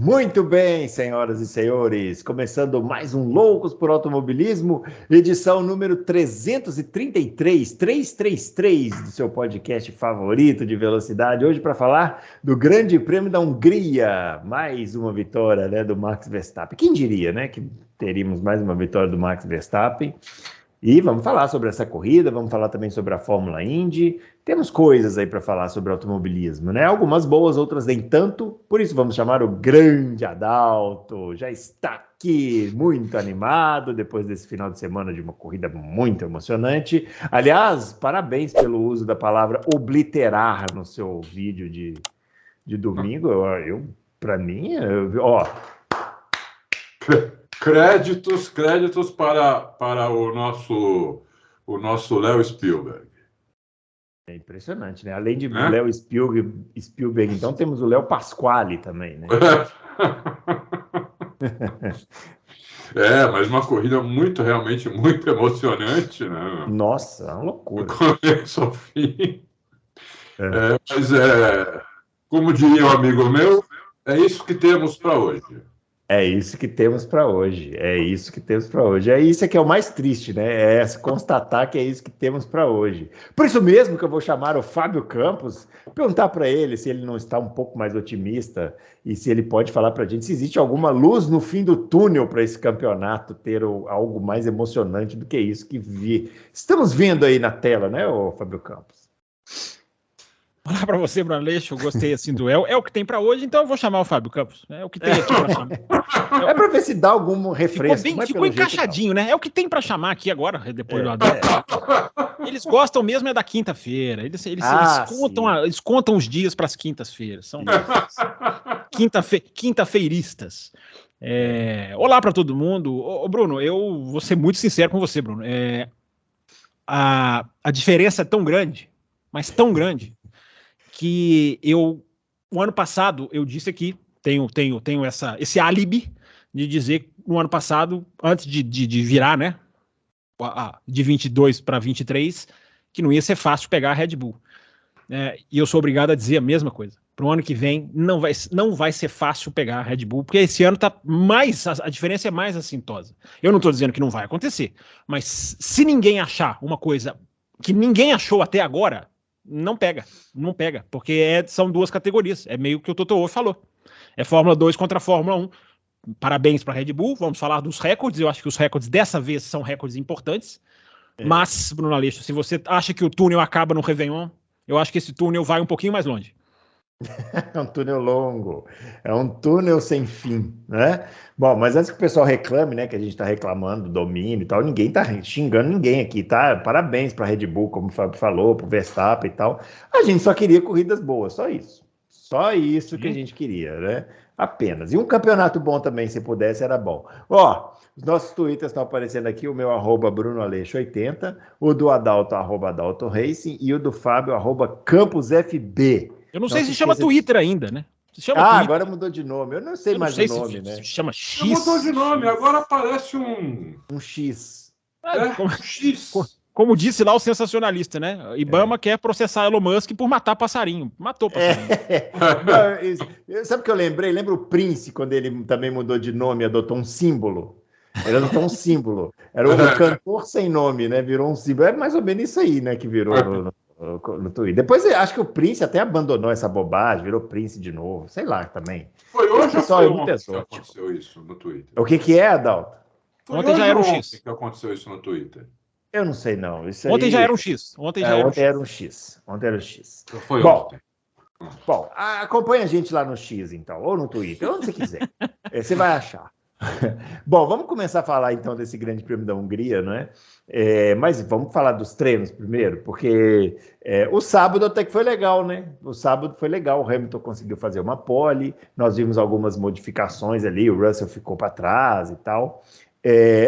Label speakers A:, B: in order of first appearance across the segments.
A: Muito bem, senhoras e senhores, começando mais um Loucos por Automobilismo, edição número 333 do seu podcast favorito de velocidade, hoje para falar do Grande Prêmio da Hungria, mais uma vitória, né, do Max Verstappen. Quem diria, né, que teríamos mais uma vitória do Max Verstappen? E vamos falar sobre essa corrida, vamos falar também sobre a Fórmula Indy. Temos coisas aí para falar sobre automobilismo, né? Algumas boas, outras nem tanto. Por isso vamos chamar o grande Adalto. Já está aqui muito animado depois desse final de semana de uma corrida muito emocionante. Aliás, parabéns pelo uso da palavra obliterar no seu vídeo de domingo. Para mim, ó.
B: Créditos para o nosso Léo Spielberg.
A: É impressionante, né? Além de Léo Spielberg, então temos o Léo Pasquale também, né?
B: Mas uma corrida realmente muito emocionante, né?
A: Nossa, é uma loucura.
B: Do começo ao fim. Como diria um amigo meu, é isso que temos para hoje.
A: É isso que temos para hoje. É isso que é o mais triste, né? É constatar que é isso que temos para hoje. Por isso mesmo que eu vou chamar o Fábio Campos, perguntar para ele se ele não está um pouco mais otimista e se ele pode falar para a gente se existe alguma luz no fim do túnel para esse campeonato ter algo mais emocionante do que isso que estamos vendo aí na tela, né, ô Fábio Campos?
C: Olá para você, Bruno Aleixo. Eu gostei assim do é o que tem para hoje, então eu vou chamar o Fábio Campos. É o que tem aqui para chamar.
A: É para ver se dá algum refresco.
C: Ficou encaixadinho, né? É o que tem para chamar aqui agora, depois do Adalto. Eles gostam mesmo da quinta-feira. Eles contam os dias para as quintas-feiras. São quinta-feiristas. Olá para todo mundo. Ô, Bruno, eu vou ser muito sincero com você, Bruno. A diferença é tão grande, mas tão grande, que o ano passado, eu disse aqui, tenho esse álibi de dizer no ano passado, antes de virar, né, de 22 para 23, que não ia ser fácil pegar a Red Bull. E eu sou obrigado a dizer a mesma coisa. Para o ano que vem, não vai ser fácil pegar a Red Bull, porque esse ano a diferença é mais assintosa. Eu não estou dizendo que não vai acontecer, mas se ninguém achar uma coisa que ninguém achou até agora, não pega, porque são duas categorias, é meio que o Toto Wolff falou, é Fórmula 2 contra a Fórmula 1, parabéns para a Red Bull, vamos falar dos recordes, eu acho que os recordes dessa vez são recordes importantes, mas, Bruno Aleixo, se você acha que o túnel acaba no Réveillon, eu acho que esse túnel vai um pouquinho mais longe.
A: É um túnel longo, é um túnel sem fim, né? Bom, mas antes que o pessoal reclame, né, que a gente está reclamando do domínio e tal, ninguém está xingando ninguém aqui, tá? Parabéns para a Red Bull, como o Fábio falou, para o Verstappen e tal. A gente só queria corridas boas, só isso que a gente queria, né? Apenas. E um campeonato bom também, se pudesse, era bom. Ó, os nossos twitters estão aparecendo aqui, o meu @BrunoAleixo80, o do Adalto, @Adalto Racing, e o do Fábio, @CampusFB.
C: Eu não sei se chama Twitter ainda, né?
A: Twitter. Agora mudou de nome. Eu não sei mais o nome, né?
C: Se chama X.
B: Mudou de nome, agora aparece um
A: X.
B: X.
C: Como disse lá o sensacionalista, né? Ibama quer processar Elon Musk por matar passarinho. Matou passarinho.
A: Não, sabe o que eu lembrei? Lembra o Prince, quando ele também mudou de nome, adotou um símbolo? Ele adotou um símbolo. Era um cantor sem nome, né? Virou um símbolo. É mais ou menos isso aí, né? Que virou no Twitter. Depois acho que o Prince até abandonou essa bobagem, virou Prince de novo. Sei lá também.
B: Foi hoje ou
A: foi
B: ontem que aconteceu isso no Twitter?
A: O que é, Adalto?
C: Ontem já era um X.
B: Que aconteceu isso no Twitter?
A: Eu não sei, não.
C: Ontem já era um X.
A: Ontem era um X.
B: Foi ontem.
A: Bom, acompanha a gente lá no X, então, ou no Twitter, onde você quiser. Você vai achar. Bom, vamos começar a falar, então, desse Grande Prêmio da Hungria, não é? Mas vamos falar dos treinos primeiro, porque o sábado até que foi legal, né? O sábado foi legal, o Hamilton conseguiu fazer uma pole, nós vimos algumas modificações ali, o Russell ficou para trás e tal.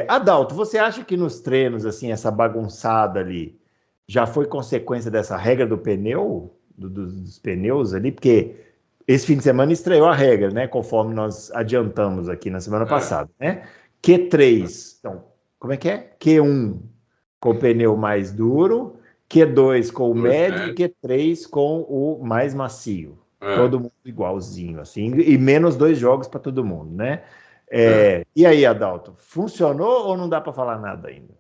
A: Adalto, você acha que nos treinos, assim, essa bagunçada ali, já foi consequência dessa regra do pneu, dos pneus ali? Porque esse fim de semana estreou a regra, né? Conforme nós adiantamos aqui na semana passada, né? Q3, então, como é que é? Q1 com o pneu mais duro, Q2 com o médio e Q3 com o mais macio. Todo mundo igualzinho, assim, e menos 2 jogos para todo mundo, né? E aí, Adalto, funcionou ou não dá para falar nada ainda?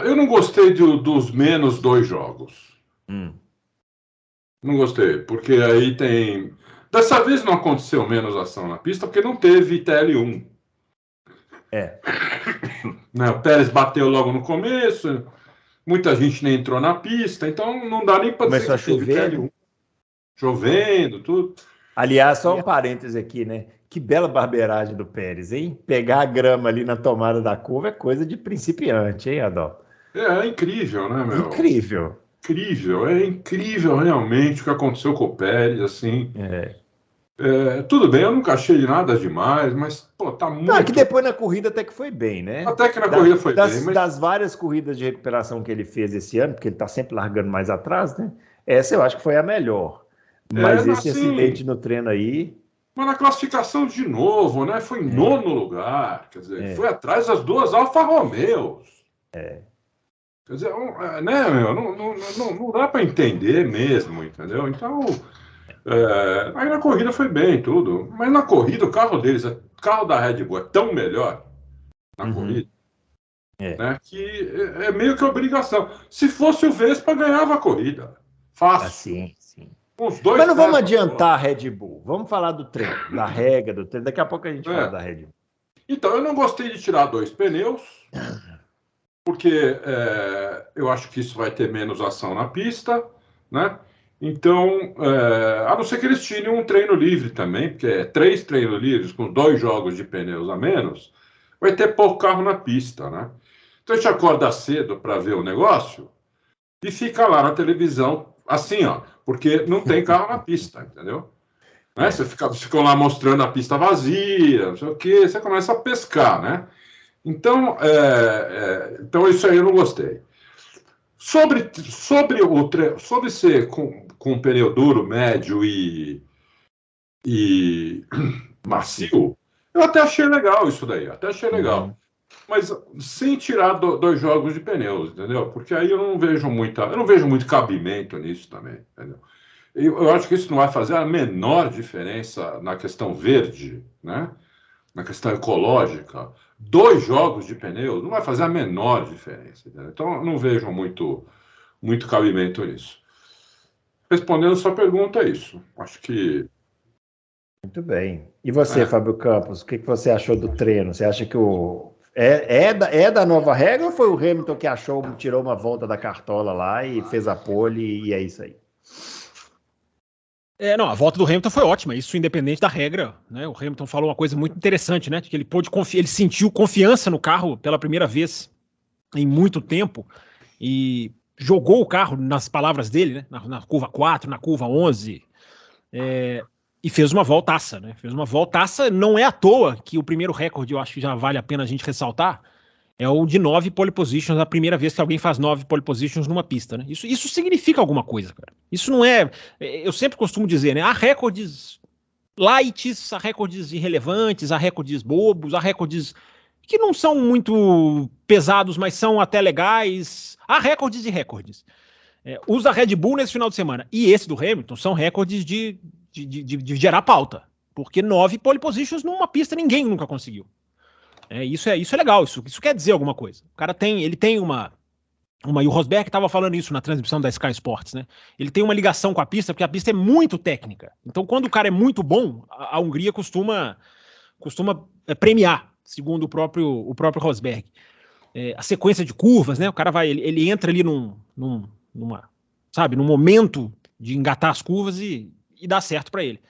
B: Eu não gostei dos menos 2 jogos. Não gostei, porque aí tem... Dessa vez não aconteceu menos ação na pista, porque não teve TL1. Né, o Pérez bateu logo no começo, muita gente nem entrou na pista, então não dá nem para dizer
A: Começou a
B: que teve
A: chover.
B: TL1. Chovendo, tudo.
A: Aliás, só um parêntese aqui, né? Que bela barbeiragem do Pérez, hein? Pegar a grama ali na tomada da curva é coisa de principiante, hein, Adalto?
B: É incrível, né, meu?
A: Incrível.
B: É incrível realmente o que aconteceu com o Pérez, assim. Tudo bem, eu nunca achei nada demais, mas, pô, tá muito...
A: Não, que depois na corrida até que foi bem, né?
B: Até que na corrida foi bem, mas...
A: Das várias corridas de recuperação que ele fez esse ano, porque ele tá sempre largando mais atrás, né? Essa eu acho que foi a melhor. Mas esse
B: assim,
A: acidente no treino aí...
B: Mas na classificação de novo, né? Foi em 9º lugar, quer dizer, foi atrás das 2 Alfa Romeos. Quer dizer, né, meu, não dá para entender mesmo, entendeu? Então, aí na corrida foi bem tudo, mas na corrida o carro deles, o carro da Red Bull é tão melhor na corrida, né, que é meio que obrigação. Se fosse o Vespa, ganhava a corrida. Fácil.
A: Sim.
B: Os dois.
A: Mas não vamos adiantar a Red Bull, vamos falar do treino, da regra do treino, daqui a pouco a gente fala da Red Bull.
B: Então, eu não gostei de tirar 2 pneus, porque eu acho que isso vai ter menos ação na pista, né? Então, a não ser que eles tirem um treino livre também, porque 3 treinos livres com 2 jogos de pneus a menos, vai ter pouco carro na pista, né? Então a gente acorda cedo para ver o negócio e fica lá na televisão, assim, ó, porque não tem carro na pista, entendeu? Né? Você fica lá mostrando a pista vazia, não sei o quê, você começa a pescar, né? Então, então isso aí eu não gostei. Sobre ser com pneu duro, médio e macio, eu até achei legal isso daí, Mas sem tirar 2 jogos de pneus, entendeu? Porque aí eu não vejo muito cabimento nisso também, entendeu? Eu acho que isso não vai fazer a menor diferença na questão verde, né? Na questão ecológica. 2 jogos de pneus não vai fazer a menor diferença, entendeu? Então eu não vejo muito cabimento nisso. Respondendo sua pergunta, é isso. Acho que...
A: Muito bem. E você, Fábio Campos, o que você achou do treino? Você acha que é da nova regra ou foi o Hamilton que tirou uma volta da cartola lá e fez a pole e é isso aí?
C: Não, a volta do Hamilton foi ótima, isso independente da regra, né? O Hamilton falou uma coisa muito interessante, né? Que ele ele sentiu confiança no carro pela primeira vez em muito tempo e jogou o carro, nas palavras dele, né? Na curva 4, na curva 11, e fez uma voltaça, né? Fez uma voltaça, não é à toa que o primeiro recorde, eu acho que já vale a pena a gente ressaltar, é o de 9 pole positions, a primeira vez que alguém faz 9 pole positions numa pista, né? Isso significa alguma coisa, cara. Isso não é... Eu sempre costumo dizer, né? Há recordes lights, há recordes irrelevantes, há recordes bobos, há recordes que não são muito pesados, mas são até legais. Há recordes e recordes. Os da Red Bull nesse final de semana e esse do Hamilton são recordes de gerar pauta. Porque 9 pole positions numa pista ninguém nunca conseguiu. Isso é legal, isso quer dizer alguma coisa. O cara ele tem uma e o Rosberg estava falando isso na transmissão da Sky Sports, né? Ele tem uma ligação com a pista, porque a pista é muito técnica. Então, quando o cara é muito bom, a Hungria costuma premiar, segundo o próprio Rosberg. A sequência de curvas, né? O cara ele entra ali num momento de engatar as curvas e dá certo para ele.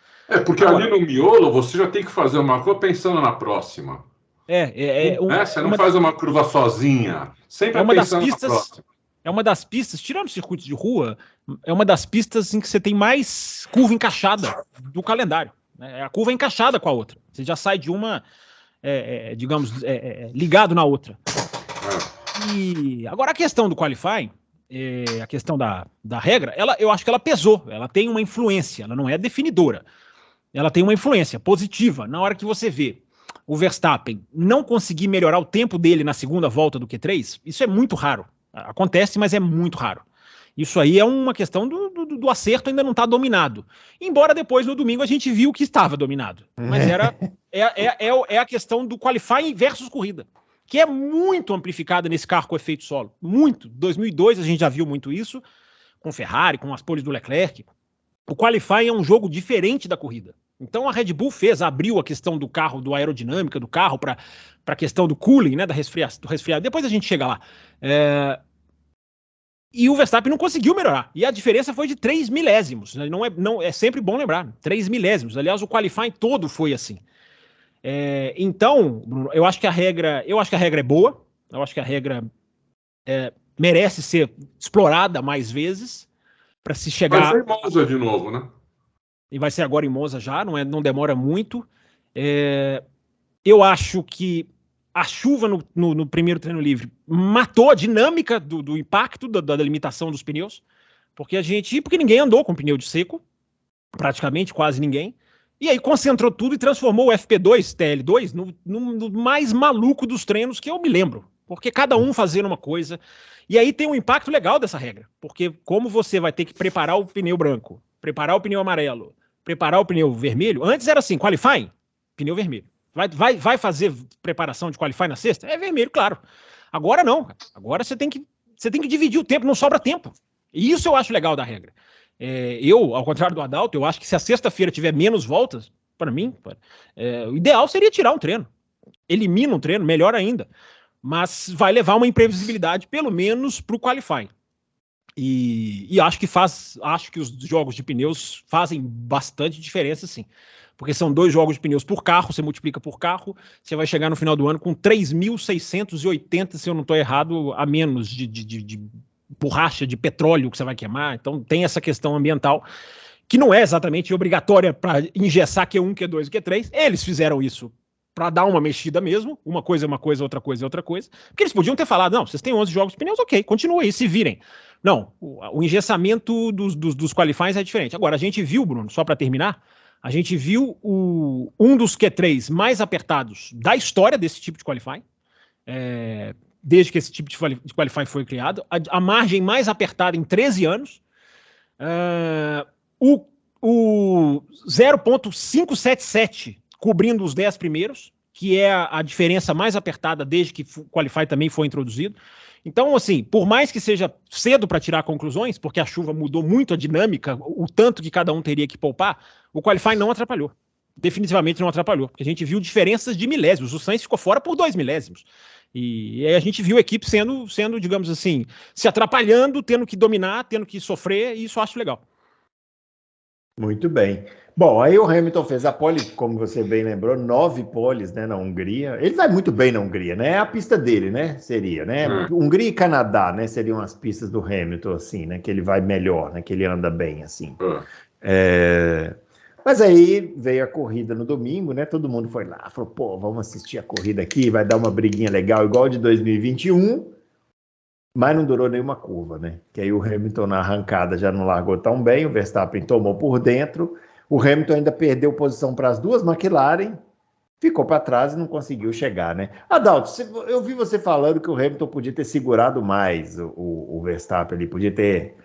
B: Porque ali no miolo você já tem que fazer uma coisa pensando na próxima. Você não faz uma curva sozinha, sempre pensando na próxima.
C: É uma das pistas, tirando os circuitos de rua, é uma das pistas em que você tem mais curva encaixada do calendário. Né? A curva é encaixada com a outra. Você já sai de uma, ligado na outra. E agora a questão do qualifying, a questão da regra, eu acho que ela pesou. Ela tem uma influência, ela não é definidora. Ela tem uma influência positiva. Na hora que você vê o Verstappen não conseguir melhorar o tempo dele na segunda volta do Q3, isso é muito raro. Acontece, mas é muito raro. Isso aí é uma questão do acerto ainda não estar dominado. Embora depois, no domingo, a gente viu que estava dominado. Mas é a questão do qualifying versus corrida, que é muito amplificada nesse carro com efeito solo. Muito. 2002 a gente já viu muito isso, com Ferrari, com as poles do Leclerc. O qualifying é um jogo diferente da corrida. Então a Red Bull abriu a questão do carro, do aerodinâmica do carro, para a questão do cooling, né, do resfriado. Depois a gente chega lá. E o Verstappen não conseguiu melhorar. E a diferença foi de 3 milésimos. É sempre bom lembrar. 3 milésimos. Aliás, o qualifying todo foi assim. Então, Bruno, eu acho que a regra é boa. Eu acho que a regra merece ser explorada mais vezes para se chegar.
B: Vai ser em Monza de novo, né?
C: E vai ser agora em Monza já, não demora muito. Eu acho que a chuva no primeiro treino livre matou a dinâmica do impacto da limitação dos pneus, porque ninguém andou com pneu de seco, praticamente quase ninguém, e aí concentrou tudo e transformou o FP2, TL2, no mais maluco dos treinos que eu me lembro, porque cada um fazendo uma coisa, e aí tem um impacto legal dessa regra, porque como você vai ter que preparar o pneu branco, preparar o pneu amarelo, preparar o pneu vermelho, antes era assim, qualifying, pneu vermelho. Vai fazer preparação de qualify na sexta? É vermelho, claro. Agora não. Agora você tem que dividir o tempo, não sobra tempo. E isso eu acho legal da regra. Eu, ao contrário do Adalto, eu acho que se a sexta-feira tiver menos voltas, para mim, o ideal seria tirar um treino. Elimina um treino, melhor ainda. Mas vai levar uma imprevisibilidade, pelo menos, para o qualifying. E acho que os jogos de pneus fazem bastante diferença, sim. Porque são 2 jogos de pneus por carro, você multiplica por carro, você vai chegar no final do ano com 3.680, se eu não estou errado, a menos de borracha, de petróleo que você vai queimar. Então tem essa questão ambiental, que não é exatamente obrigatória para engessar Q1, Q2 e Q3. Eles fizeram isso para dar uma mexida mesmo, uma coisa é uma coisa, outra coisa é outra coisa. Porque eles podiam ter falado, não, vocês têm 11 jogos de pneus, ok, continua aí, se virem. Não, o engessamento dos qualifiers é diferente. Agora, a gente viu, Bruno, só para terminar, a gente viu um dos Q3 mais apertados da história desse tipo de qualifying, desde que esse tipo de qualifying foi criado, a margem mais apertada em 13 anos, o 0.577 cobrindo os 10 primeiros, que é a diferença mais apertada desde que o qualifying também foi introduzido. Então, assim, por mais que seja cedo para tirar conclusões, porque a chuva mudou muito a dinâmica, o tanto que cada um teria que poupar, o qualifying não atrapalhou. Definitivamente não atrapalhou, porque a gente viu diferenças de milésimos. O Sainz ficou fora por 2 milésimos. E aí a gente viu a equipe sendo, digamos assim, se atrapalhando, tendo que dominar, tendo que sofrer, e isso eu acho legal.
A: Muito bem. Bom, aí o Hamilton fez a pole, como você bem lembrou, 9 poles, né, na Hungria. Ele vai muito bem na Hungria, né? É a pista dele, né? Seria, né? Hungria e Canadá, né? Seriam as pistas do Hamilton, assim, né? Que ele vai melhor, né? Que ele anda bem, assim. Mas aí veio a corrida no domingo, né? Todo mundo foi lá, falou, pô, vamos assistir a corrida aqui, vai dar uma briguinha legal, igual de 2021. Mas não durou nenhuma curva, né? Que aí o Hamilton na arrancada já não largou tão bem, o Verstappen tomou por dentro, o Hamilton ainda perdeu posição para as duas McLaren, ficou para trás e não conseguiu chegar, né? Adalto, eu vi você falando que o Hamilton podia ter segurado mais o Verstappen ali, podia ter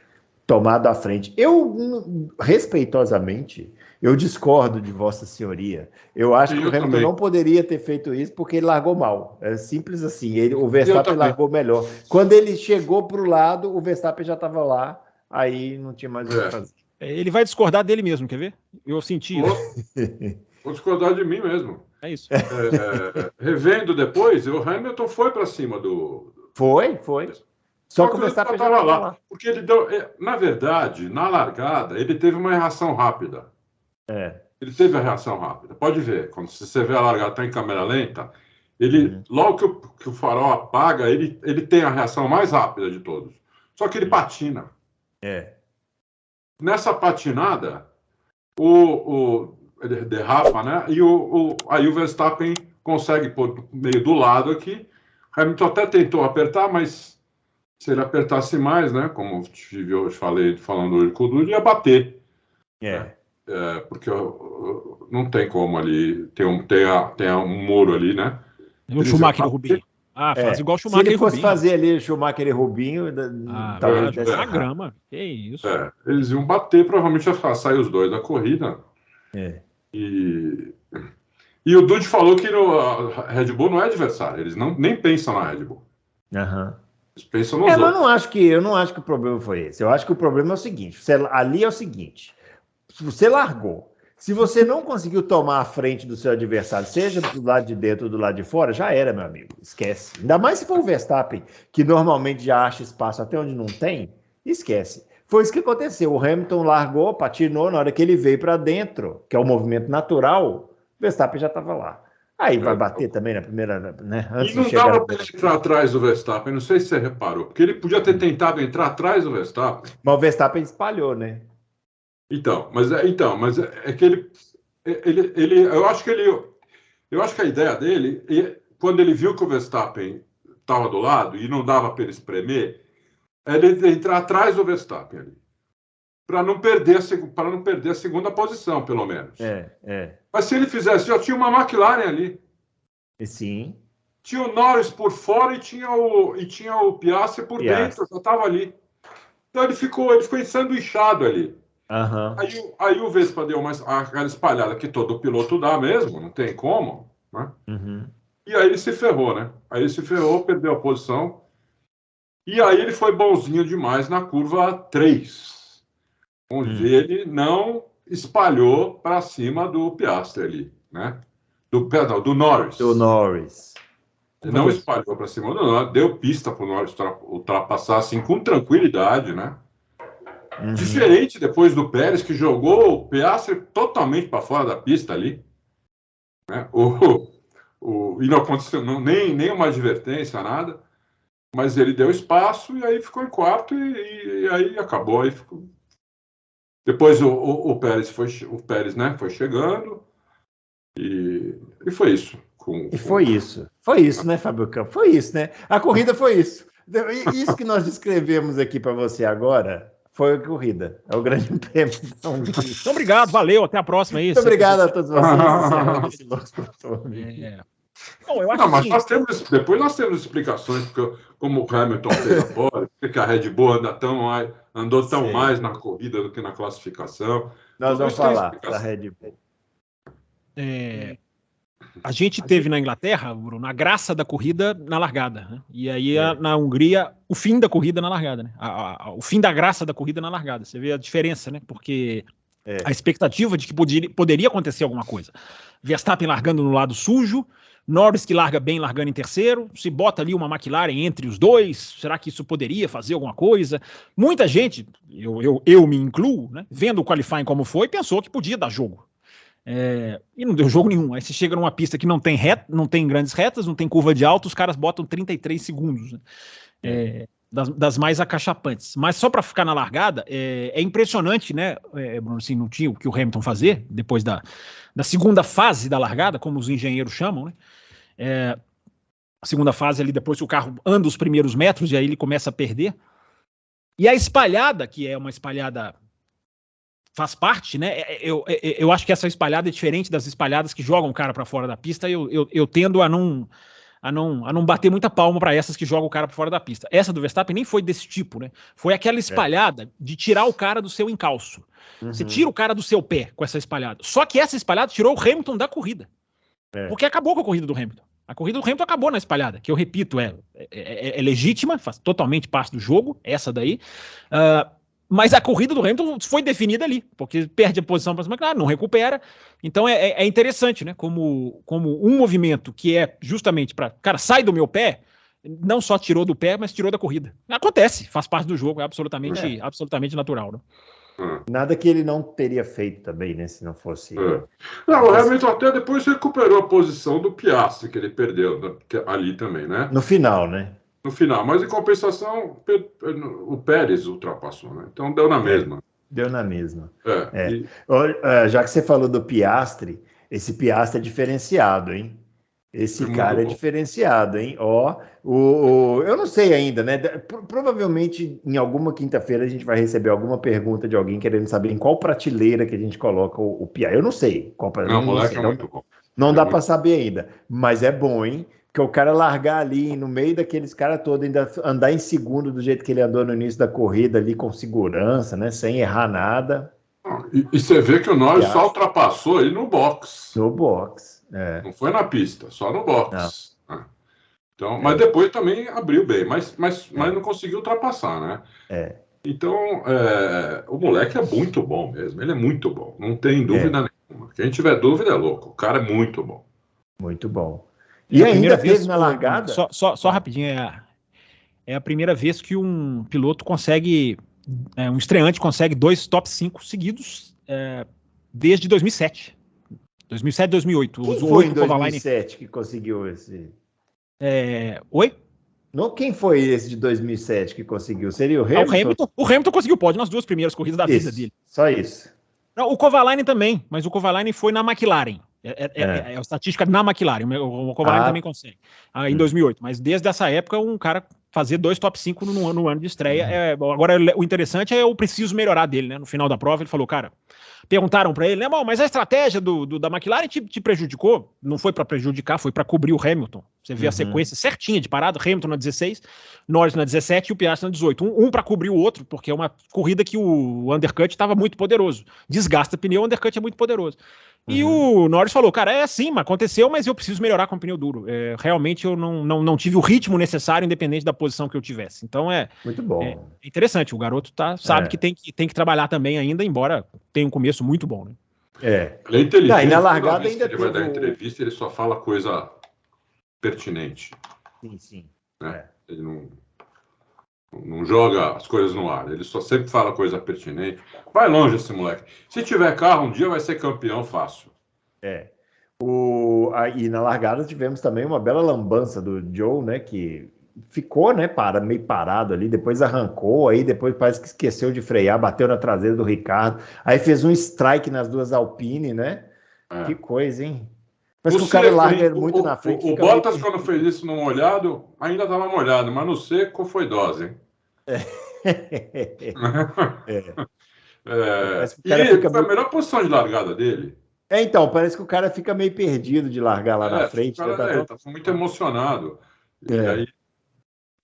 A: tomado a frente. Eu, respeitosamente, eu discordo de Vossa Senhoria. Eu acho que o Hamilton não poderia ter feito isso porque ele largou mal. É simples assim. O Verstappen largou melhor. Quando ele chegou para o lado, o Verstappen já estava lá, aí não tinha mais o que fazer.
C: Ele vai discordar dele mesmo, quer ver? Eu senti isso.
B: Vou discordar de mim mesmo.
C: É isso.
B: Revendo depois, o Hamilton foi para cima do...
A: Foi. Só que o Verstappen já estava lá.
B: Porque ele deu... Na verdade, na largada, ele teve uma reação rápida. Ele teve a reação rápida. Pode ver, quando você vê a largada, está em câmera lenta, ele, logo que o farol apaga, ele tem a reação mais rápida de todos. Só que ele patina. Nessa patinada, ele derrapa, né? E aí o Verstappen consegue pôr meio do lado aqui. Hamilton até tentou apertar, mas se ele apertasse mais, né? Como eu falando hoje com o Dudu, ia bater. Porque não tem como ali, tem um muro ali, né?
C: Tem um Schumacher no Rubinho. faz igual
A: Se
C: Schumacher
A: ele
C: e
A: fosse
C: Rubinho.
A: fazer ali Schumacher e Rubinho, talvez desse
C: na
A: errado.
C: grama. Que isso.
B: Eles iam bater, provavelmente ia sair os dois da corrida. E o Dude falou que a Red Bull não é adversário, eles nem pensam na Red Bull. Eles pensam nos
A: Mas
B: outros.
A: eu não acho que o problema foi esse. Eu acho que o problema é o seguinte: ali é o seguinte, se você largou, se você não conseguiu tomar a frente do seu adversário, seja do lado de dentro ou do lado de fora, já era, meu amigo. Esquece. Ainda mais se for o Verstappen, que normalmente já acha espaço até onde não tem, esquece. Foi isso que aconteceu. O Hamilton largou, patinou, na hora que ele veio para dentro, que é o movimento natural, o Verstappen já estava lá. Aí vai bater também na primeira, né? Antes
B: E não
A: de chegar
B: dava para ele entrar atrás do Verstappen, não sei se você reparou, porque ele podia ter tentado entrar atrás do Verstappen.
A: Mas o Verstappen espalhou, né?
B: Mas é que eu acho que a ideia dele, quando ele viu que o Verstappen estava do lado e não dava para ele espremer, é ele entrar atrás do Verstappen ali, para não perder a segunda posição, pelo menos. Mas se ele fizesse, já tinha uma McLaren ali.
A: Sim.
B: Tinha o Norris por fora e tinha o Piastri por dentro, já estava ali. Então ele ficou ensanduichado ali. Aí o Vespa deu aquela espalhada que todo piloto dá mesmo, não tem como, né? E aí ele se ferrou, né? Aí ele se ferrou, perdeu a posição. E aí ele foi bonzinho demais na curva 3, onde ele não espalhou para cima do Piastri ali, né? Do Norris.
A: Do Norris.
B: Ele não espalhou para cima do Norris, deu pista para o Norris ultrapassar assim com tranquilidade, né? Diferente depois do Pérez, que jogou o Piastri totalmente para fora da pista ali, né? E não aconteceu nem uma advertência, nada, mas ele deu espaço e aí ficou em quarto e aí acabou. Aí ficou... Depois o Pérez, né, foi chegando e foi isso.
A: Foi isso, né, Fábio Campos? Foi isso, né? A corrida foi isso. Isso que nós descrevemos aqui para você agora foi a corrida. É o grande prêmio.
C: Então, obrigado, valeu, até a próxima.
A: Muito obrigado a todos vocês.
C: Bom, eu acho
B: mas depois nós temos explicações, porque, como o Hamilton fez a pole, porque a Red Bull andou tão mais na corrida do que na classificação.
A: Nós vamos falar da Red Bull.
C: A gente teve na Inglaterra, Bruno, a graça da corrida na largada, né? E aí na Hungria, o fim da corrida na largada, né? O fim da graça da corrida na largada. Você vê a diferença, né? Porque a expectativa de que poderia acontecer alguma coisa. Verstappen largando no lado sujo, Norris que larga bem, largando em terceiro, se bota ali uma McLaren entre os dois, será que isso poderia fazer alguma coisa? Muita gente, eu me incluo, né? Vendo o qualifying como foi, pensou que podia dar jogo. E não deu jogo nenhum. Aí você chega numa pista que não tem grandes retas, não tem curva de alto, os caras botam 33 segundos, né? Das mais acachapantes. Mas só para ficar na largada, é impressionante, né, Bruno, assim, não tinha o que o Hamilton fazer depois da segunda fase da largada, como os engenheiros chamam, né? A segunda fase ali, depois que o carro anda os primeiros metros e aí ele começa a perder. E a espalhada, que é uma espalhada faz parte, né? Eu acho que essa espalhada é diferente das espalhadas que jogam o cara para fora da pista. Eu tendo a não bater muita palma para essas que jogam o cara para fora da pista. Essa do Verstappen nem foi desse tipo, né? Foi aquela espalhada de tirar o cara do seu encalço. Você tira o cara do seu pé com essa espalhada. Só que essa espalhada tirou o Hamilton da corrida. Porque acabou com a corrida do Hamilton. A corrida do Hamilton acabou na espalhada, que eu repito, é legítima, faz totalmente parte do jogo, essa daí. Mas a corrida do Hamilton foi definida ali, porque perde a posição para cima, claro, não recupera. Então é interessante, né? Como um movimento que é justamente para, cara, sai do meu pé, não só tirou do pé, mas tirou da corrida. Acontece, faz parte do jogo, é absolutamente natural, né?
A: Nada que ele não teria feito também, né? Se não fosse.
B: Não, o Hamilton até depois recuperou a posição do Piastri, que ele perdeu ali também, né?
A: No final, né?
B: No final, mas em compensação, o Pérez ultrapassou, né? Então deu na mesma.
A: Deu na mesma. Já que você falou do Piastri, esse Piastri é diferenciado, hein? Esse cara é diferenciado, hein? Eu não sei ainda, né? Provavelmente em alguma quinta-feira a gente vai receber alguma pergunta de alguém querendo saber em qual prateleira que a gente coloca o Piastri. Eu não sei.
B: Não, o moleque é muito bom.
A: Não dá para saber ainda, mas é bom, hein? Porque o cara largar ali no meio daqueles caras todos, ainda andar em segundo do jeito que ele andou no início da corrida ali com segurança, né? Sem errar nada.
B: E você vê que o Norris só ultrapassou ele no box.
A: No box,
B: Não foi na pista, só no box. Então, mas depois também abriu bem, mas não conseguiu ultrapassar, né? Então, o moleque é muito bom mesmo, ele é muito bom, não tem dúvida nenhuma. Quem tiver dúvida é louco, o cara é muito bom.
A: Muito bom. E ainda teve na largada...
C: Só rapidinho, é a primeira vez que um piloto consegue, um estreante consegue 2 top 5 seguidos desde 2007. 2007, 2008.
A: Quem foi em 2007 que conseguiu esse...
C: Oi?
A: Não, quem foi esse de 2007 que conseguiu? Seria o Hamilton?
C: O Hamilton conseguiu pódio nas 2 primeiras corridas da vida dele.
A: Só isso.
C: Não, o Kovalainen também, mas o Kovalainen foi na McLaren. É a estatística na McLaren. O Kovalainen também consegue. Em 2008. Mas desde essa época, um cara fazer 2 top 5 no ano de estreia. Agora, o interessante é o preciso melhorar dele, né? No final da prova, ele falou, cara... Perguntaram para ele, né, mas a estratégia da McLaren te prejudicou? Não foi para prejudicar, foi para cobrir o Hamilton. Você vê a sequência certinha de parada, Hamilton na 16, Norris na 17 e o Piastri na 18. Um para cobrir o outro, porque é uma corrida que o undercut estava muito poderoso. Desgasta pneu, o undercut é muito poderoso. E o Norris falou, cara, assim, aconteceu, mas eu preciso melhorar com o pneu duro. Realmente eu não tive o ritmo necessário, independente da posição que eu tivesse. Então
A: muito bom.
C: É interessante, o garoto sabe que tem que trabalhar também ainda, embora tenha um começo muito bom, né?
B: Ele é inteligente.
A: E na largada ainda
B: ele vai dar entrevista, ele só fala coisa pertinente.
A: Sim.
B: Né? Ele não joga as coisas no ar, ele só sempre fala coisa pertinente. Vai longe esse moleque. Se tiver carro, um dia vai ser campeão fácil.
A: E na largada tivemos também uma bela lambança do Joe, né, que ficou, né, meio parado ali, depois arrancou, aí depois parece que esqueceu de frear, bateu na traseira do Ricardo, aí fez um strike nas 2 Alpine, né? Que coisa, hein? Mas que o cara larga muito na frente.
B: O Bottas, quando fez isso no molhado, ainda estava molhado, mas no seco foi dose, hein? Foi a melhor posição de largada dele.
A: Então, parece que o cara fica meio perdido de largar lá na frente.
B: O cara tá muito emocionado. E aí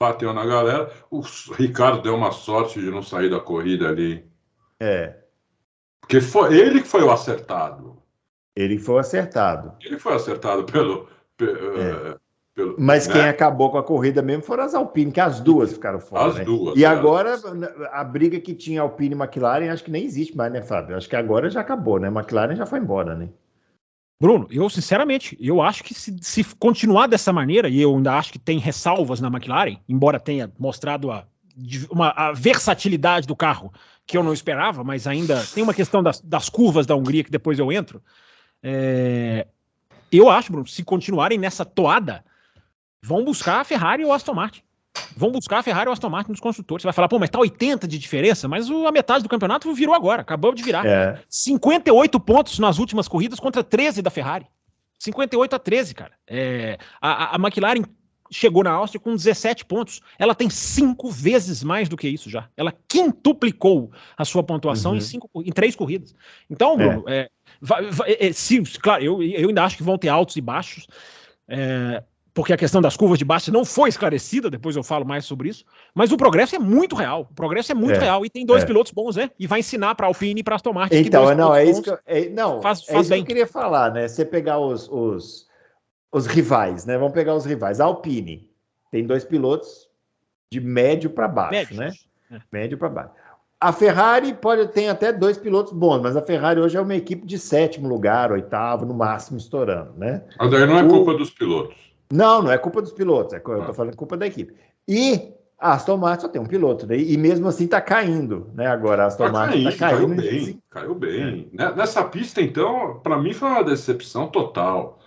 B: bateu na galera. O Ricardo deu uma sorte de não sair da corrida ali. Porque foi ele que foi o acertado.
A: Ele foi acertado.
B: Ele foi acertado pelo
A: mas quem acabou com a corrida mesmo foram as Alpine, que as duas ficaram fora.
B: As duas.
A: E agora, a briga que tinha Alpine e McLaren, acho que nem existe mais, né, Fábio? Acho que agora já acabou, né? McLaren já foi embora, né?
C: Bruno, eu sinceramente, eu acho que se continuar dessa maneira, e eu ainda acho que tem ressalvas na McLaren, embora tenha mostrado a versatilidade do carro, que eu não esperava, mas ainda tem uma questão das curvas da Hungria, que depois eu entro. Eu acho, Bruno, se continuarem nessa toada, vão buscar a Ferrari ou a Aston Martin. Vão buscar a Ferrari ou a Aston Martin nos construtores. Você vai falar, mas tá 80 de diferença, mas a metade do campeonato virou agora, acabou de virar. 58 pontos nas últimas corridas contra 13 da Ferrari. 58-13, cara. A McLaren chegou na Áustria com 17 pontos. Ela tem 5 vezes mais do que isso já. Ela quintuplicou a sua pontuação em 3 corridas. Então, Bruno, claro, eu ainda acho que vão ter altos e baixos, porque a questão das curvas de baixo não foi esclarecida, depois eu falo mais sobre isso, mas o progresso é muito real. O progresso é muito real e tem 2 pilotos bons, né? E vai ensinar para a Alpine e para a Aston Martin.
A: Então, isso que eu queria falar, né? Você pegar os rivais, né? Vamos pegar os rivais. A Alpine tem 2 pilotos de médio para baixo, né? Médio para baixo. A Ferrari tem até 2 pilotos bons, mas a Ferrari hoje é uma equipe de 7º lugar, 8º, no máximo, estourando, né?
B: Mas daí não é culpa dos pilotos.
A: Não é culpa dos pilotos, eu tô falando culpa da equipe. E a Aston Martin só tem um piloto, né? E mesmo assim tá caindo, né? Agora a Aston Martin tá caindo.
B: Caiu bem. Nessa pista, então, para mim foi uma decepção total.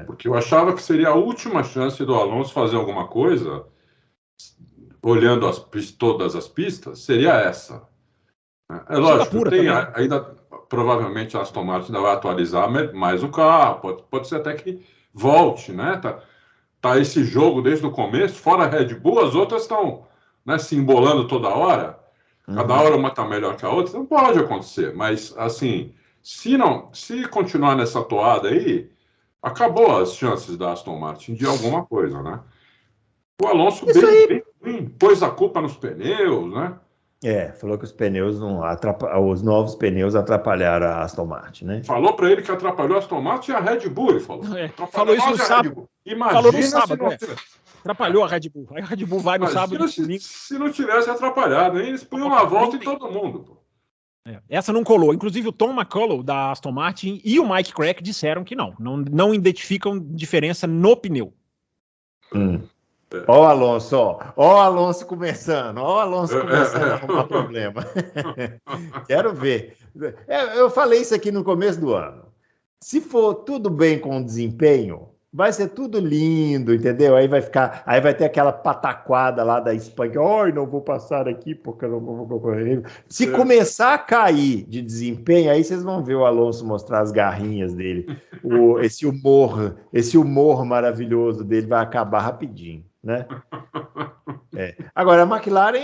B: Porque eu achava que seria a última chance do Alonso fazer alguma coisa, olhando todas as pistas, seria essa. É lógico, ainda provavelmente a Aston Martin ainda vai atualizar mais o carro, pode ser até que volte, né? Tá esse jogo desde o começo, fora a Red Bull, as outras estão, né, se embolando toda hora, cada hora uma tá melhor que a outra, não pode acontecer, mas assim, se continuar nessa toada aí, acabou as chances da Aston Martin de alguma coisa, né? O Alonso bem ruim, pôs a culpa nos pneus, né?
A: Falou que os pneus os novos pneus atrapalharam a Aston Martin, né?
B: Falou para ele que atrapalhou a Aston Martin e a Red Bull, ele falou.
C: Falou isso no sábado.
B: Imagina no
C: sábado, atrapalhou a Red Bull. Aí a Red Bull vai no sábado e domingo.
B: Se não tivesse atrapalhado, hein? Eles punham uma volta em todo mundo, pô.
C: Essa não colou. Inclusive o Tom McCullough da Aston Martin e o Mike Crack disseram que não identificam diferença no pneu.
A: Ó o Alonso, ó o Alonso começando a arrumar problema. Quero ver. Eu falei isso aqui no começo do ano. Se for tudo bem com o desempenho, vai ser tudo lindo, entendeu? Aí vai ter aquela pataquada lá da Espanha, que, não vou passar aqui porque eu não vou concorrer. Se começar a cair de desempenho, aí vocês vão ver o Alonso mostrar as garrinhas dele. Esse humor maravilhoso dele vai acabar rapidinho, né? Agora, a McLaren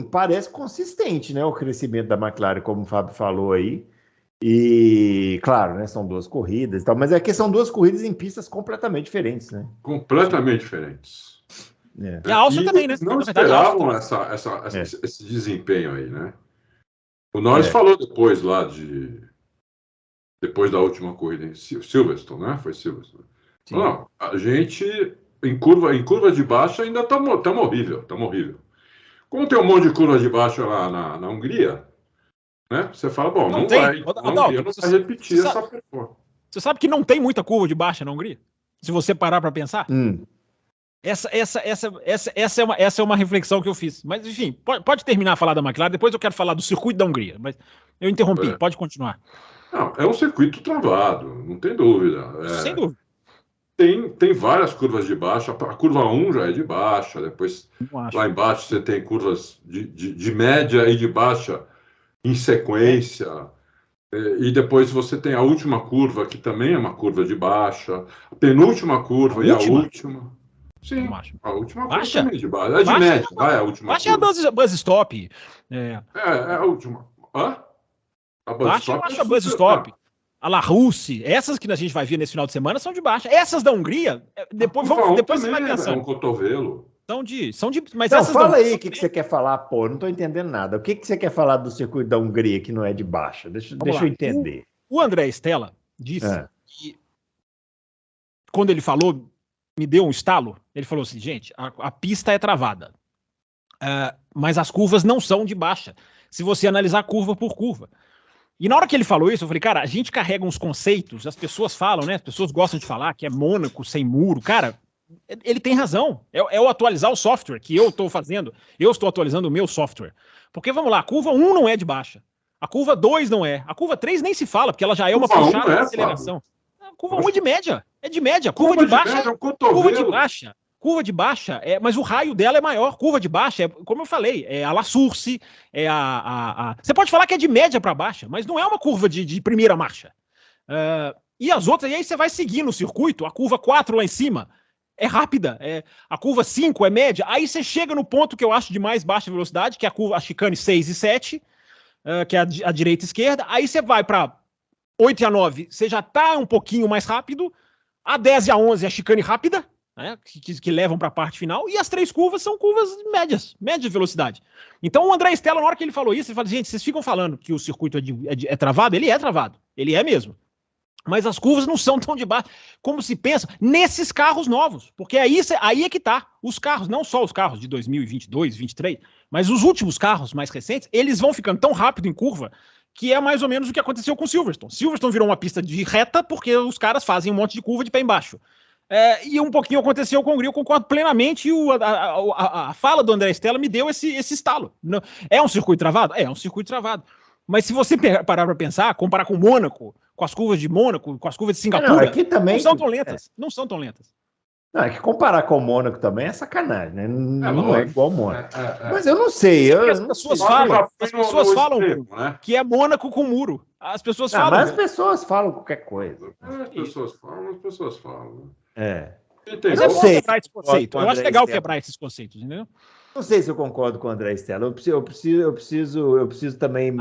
A: parece consistente, né? O crescimento da McLaren, como o Fábio falou aí. E, claro, né, são 2 corridas e tal, mas aqui são 2 corridas em pistas completamente diferentes, né?
B: Completamente diferentes.
C: E a Áustria também, né?
B: Não esperavam esse desempenho aí, né? O Norris falou depois da última corrida em Silverstone, né? Foi Silverstone. Não, a gente, em curva de baixa, ainda estamos horrível. Como tem um monte de curva de baixa lá na Hungria, né? Você fala, bom, não vai repetir essa performance.
C: Você sabe que não tem muita curva de baixa na Hungria? Se você parar para pensar. Essa é uma reflexão que eu fiz. Mas, enfim, pode terminar a falar da McLaren, depois eu quero falar do circuito da Hungria. Mas eu interrompi, pode continuar.
B: Não, é um circuito travado, não tem dúvida.
C: Sem dúvida.
B: Tem várias curvas de baixa, a curva 1 já é de baixa, depois lá embaixo você tem curvas de média e de baixa em sequência, e depois você tem a última curva, que também é uma curva de baixa, a penúltima curva e a última. Sim, a última curva também de baixa. É de média, vai a última
C: curva. Baixa é a buzz stop.
B: É a última. Hã? A
C: baixa é a buzz stop. A La Russe, essas que a gente vai ver nesse final de semana são de baixa. Essas da Hungria, depois você vai pensando.
B: É um cotovelo.
A: Mas não, fala aí o que você quer falar, pô, não estou entendendo nada. O que você quer falar do circuito da Hungria que não é de baixa? Deixa eu entender.
C: O André Stella disse que, quando ele falou, me deu um estalo, ele falou assim, gente, a pista é travada, mas as curvas não são de baixa, se você analisar curva por curva. E na hora que ele falou isso, eu falei, cara, a gente carrega uns conceitos, as pessoas falam, né? As pessoas gostam de falar que é Mônaco sem muro, cara. Ele tem razão, é o atualizar o software que eu estou fazendo, eu estou atualizando o meu software, porque vamos lá, a curva 1 não é de baixa, a curva 2 não é, a curva 3 nem se fala, porque ela já é uma puxada de aceleração, a curva 1 é de média, curva de baixa, curva de baixa, mas o raio dela é maior, curva de baixa, como eu falei, é a La Source, você pode falar que é de média para baixa, mas não é uma curva de primeira marcha, e as outras, e aí você vai seguir no circuito, a curva 4 lá em cima, é rápida, a curva 5 é média, aí você chega no ponto que eu acho de mais baixa velocidade, que é a chicane 6 e 7, que é a direita e esquerda, aí você vai para 8 e a 9, você já está um pouquinho mais rápido, a 10 e a 11 é a chicane rápida, né, que levam para a parte final, e as 3 curvas são curvas média de velocidade. Então o André Stella, na hora que ele falou isso, ele falou, gente, vocês ficam falando que o circuito é travado, ele é travado, ele é mesmo. Mas as curvas não são tão de baixo como se pensa nesses carros novos, porque aí é que tá. Os carros, não só os carros de 2022, 2023, mas os últimos carros mais recentes, eles vão ficando tão rápido em curva que é mais ou menos o que aconteceu com o Silverstone. Silverstone virou uma pista de reta porque os caras fazem um monte de curva de pé embaixo. E um pouquinho aconteceu com o Hungria, eu concordo plenamente, e a fala do André Stella me deu esse estalo. É um circuito travado? É um circuito travado. Mas se você parar para pensar, comparar com Mônaco, com as curvas de Mônaco, com as curvas de Singapura,
A: aqui também,
C: não são tão lentas. Não são tão lentas.
A: Não, é que comparar com o Mônaco também é sacanagem, né? Não é igual ao Mônaco. Mas eu não sei.
C: As pessoas falam né? Que é Mônaco com muro. As pessoas falam.
A: Mas as pessoas falam qualquer coisa.
B: As pessoas falam. Entendeu?
C: Mas é bom
A: sei
C: quebrar esse conceito. Eu acho
A: André
C: legal
A: Stella.
C: quebrar esses conceitos, entendeu?
A: Não sei se eu concordo com o André Stella. Eu preciso também.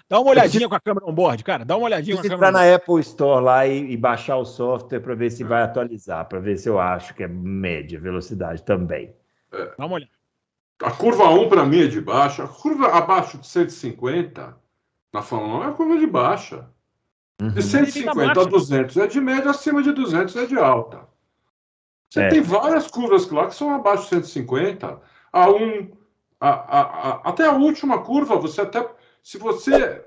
C: Dá uma olhadinha com a câmera on-board, cara. Dá uma olhadinha com a
A: Preciso
C: câmera
A: entrar
C: on-board.
A: na Apple Store lá e baixar o software para ver se vai atualizar, para ver se eu acho que é média velocidade também.
C: Dá uma olhada.
B: A curva 1 para mim é de baixa. A curva abaixo de 150 na Fórmula 1 é a curva de baixa. De 150 a 200 é de média, acima de 200 é de alta. Você tem várias curvas lá que são abaixo de 150. Até a última curva, você até. Se você.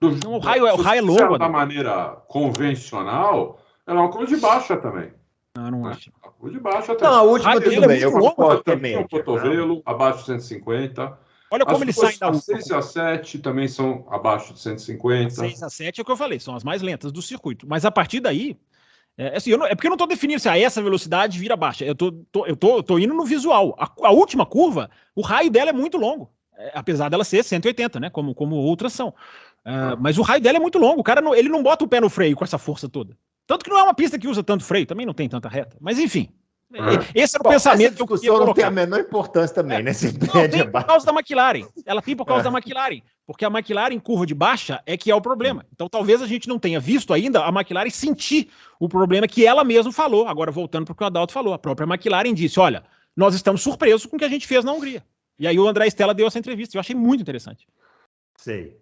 C: Não, o raio é longo.
B: Da maneira convencional, ela é uma curva de baixa também.
C: Não acho.
B: A curva de baixa também.
A: Não, a última tudo bem, eu concordo
B: também. O cotovelo, abaixo de 150.
C: Olha como eles saem da última.
B: A 6 e a 7 também são abaixo de 150.
C: A 6 e a 7 é o que eu falei, são as mais lentas do circuito. Mas a partir daí. Assim, é porque eu não estou definindo se essa velocidade vira baixa. Eu tô indo no visual. A última curva, o raio dela é muito longo. Apesar dela ser 180, né? Como outras são. Mas o raio dela é muito longo. O cara ele não bota o pé no freio com essa força toda. Tanto que não é uma pista que usa tanto freio, também não tem tanta reta. Mas enfim. Esse era o pensamento que eu queria colocar.
A: Não tem a menor importância também, né?
C: Tem por causa da McLaren. Ela tem por causa da McLaren. Porque a McLaren, curva de baixa, é que é o problema. Então talvez a gente não tenha visto ainda a McLaren sentir o problema que ela mesma falou. Agora, voltando para o que o Adalto falou, a própria McLaren disse, olha, nós estamos surpresos com o que a gente fez na Hungria. E aí o André Stella deu essa entrevista. Eu achei muito interessante.
A: Sei.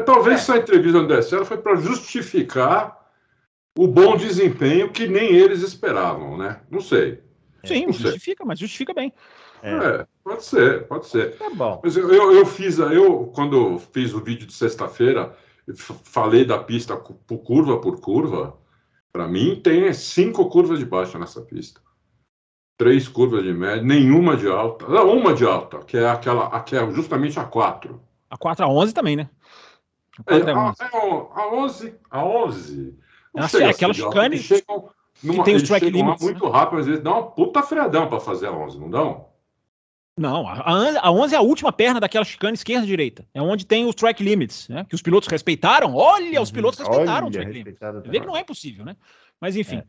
B: Talvez essa entrevista do André Stella foi para justificar o bom desempenho que nem eles esperavam, né? Não sei.
C: Sim, justifica, mas justifica bem.
B: Pode ser.
A: Tá bom.
B: Mas quando fiz o vídeo de sexta-feira, falei da pista curva por curva. Para mim, tem 5 curvas de baixa nessa pista. 3 curvas de média, nenhuma de alta. Não, uma de alta, que é que é justamente a 4.
C: A 4 a 11 também, né?
B: A 11.
C: Aquela chicane que tem os track limits.
B: Muito rápido, às vezes dá uma puta freadão para fazer a 11, não dão?
C: Não, a 11 é a última perna daquela chicane esquerda-direita. É onde tem os track limits, né? Que os pilotos respeitaram. Olha, os pilotos respeitaram os track limits. Você vê que não é possível, né? Mas enfim.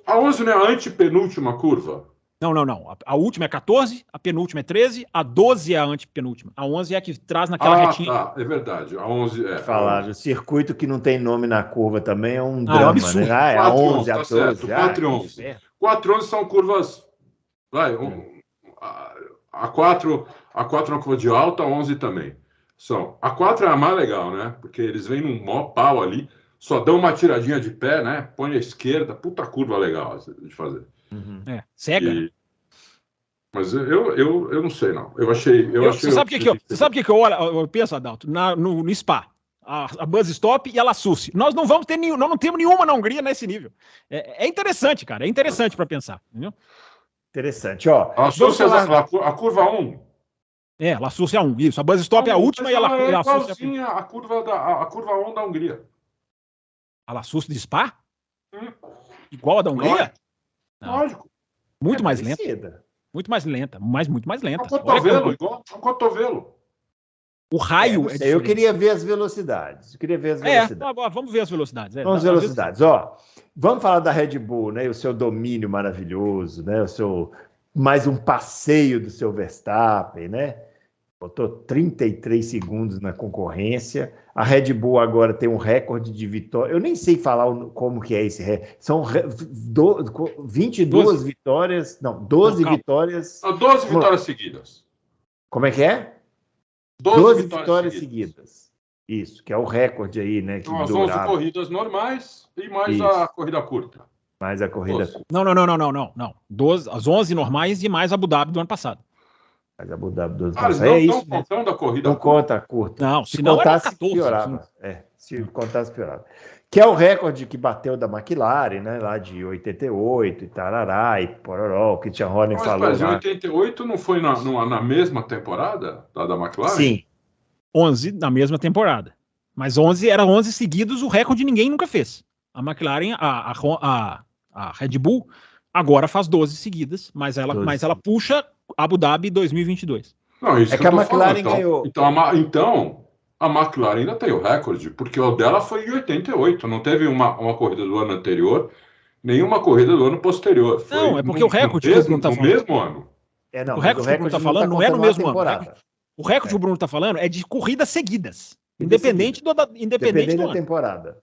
B: A 11 não é a antepenúltima curva?
C: Não. A última é 14, a penúltima é 13, a 12 é a antepenúltima. A 11 é a que traz naquela retinha.
B: É verdade. A 11 é.
A: Falar, o circuito que não tem nome na curva também é um drama,
C: absurdo.
A: né? A 11, a 12.
B: 4 e 11. 4 e 11 são curvas. A 4 é uma curva de alta, a 11 também. A 4 é a mais legal, né? Porque eles vêm num mó pau ali, só dão uma tiradinha de pé, né? Põe a esquerda, puta curva legal de fazer.
C: Cega.
B: Mas eu não sei, não. Você
C: sabe o que eu olho? Eu penso, Adalto, no Spa. A Buzz Stop e a La Susse. Nós não vamos ter nós não temos nenhuma na Hungria nesse nível. É interessante, cara. É interessante para pensar. Entendeu?
A: Interessante, ó.
B: A curva 1.
C: A La Susse é a 1. Isso. A Buzz Stop é a última e a La Susse é
B: a curva 1 da Hungria.
C: A La Susse de Spa? Igual a da Hungria?
B: Lógico.
C: Muito mais lenta. Muito mais lenta. Muito mais lenta.
B: Igual um cotovelo.
C: O raio
A: eu queria ver as velocidades.
C: Vamos ver as velocidades.
A: Vamos ver as velocidades. Ó, vamos falar da Red Bull, né? O seu domínio maravilhoso, né? Mais um passeio do seu Verstappen, né? Botou 33 segundos na concorrência. A Red Bull agora tem um recorde de vitória. Eu nem sei falar como que é esse recorde. São 22 vitórias. Não, 12 vitórias.
B: 12 vitórias seguidas.
A: Como é que é? 12 vitórias seguidas. Isso, que é o recorde aí, né?
B: Então, as 11 corridas normais e mais a corrida curta.
A: Mais a corrida curta.
C: Não. As 11 normais e mais a Abu Dhabi do ano passado.
A: Mas a Abu Dhabi do ano
B: passado.
A: É isso.
B: Contando a corrida
A: não curta. Conta a curta.
C: Não,
A: se contasse, 14, piorava. Se contasse, piorava. Que é o recorde que bateu da McLaren, né? Lá de 88 e tarará e pororó. O Christian Horner falou.
B: Mas 88 não foi na mesma temporada da McLaren?
C: Sim. 11 na mesma temporada. Mas 11 era 11 seguidos, o recorde ninguém nunca fez. A McLaren, a Red Bull, agora faz 12 seguidas, mas ela puxa Abu Dhabi 2022.
B: Não, isso que
A: a McLaren ganhou.
B: Então a McLaren ainda tem o recorde, porque o dela foi em 88. Não teve uma corrida do ano anterior nenhuma corrida do ano posterior. Foi
C: não, é porque o recorde que o Bruno está falando.
B: No mesmo ano.
A: Não,
C: o recorde que o Bruno está falando não é no mesmo ano. O recorde que o Bruno está falando é de corridas seguidas. Independente da
A: temporada.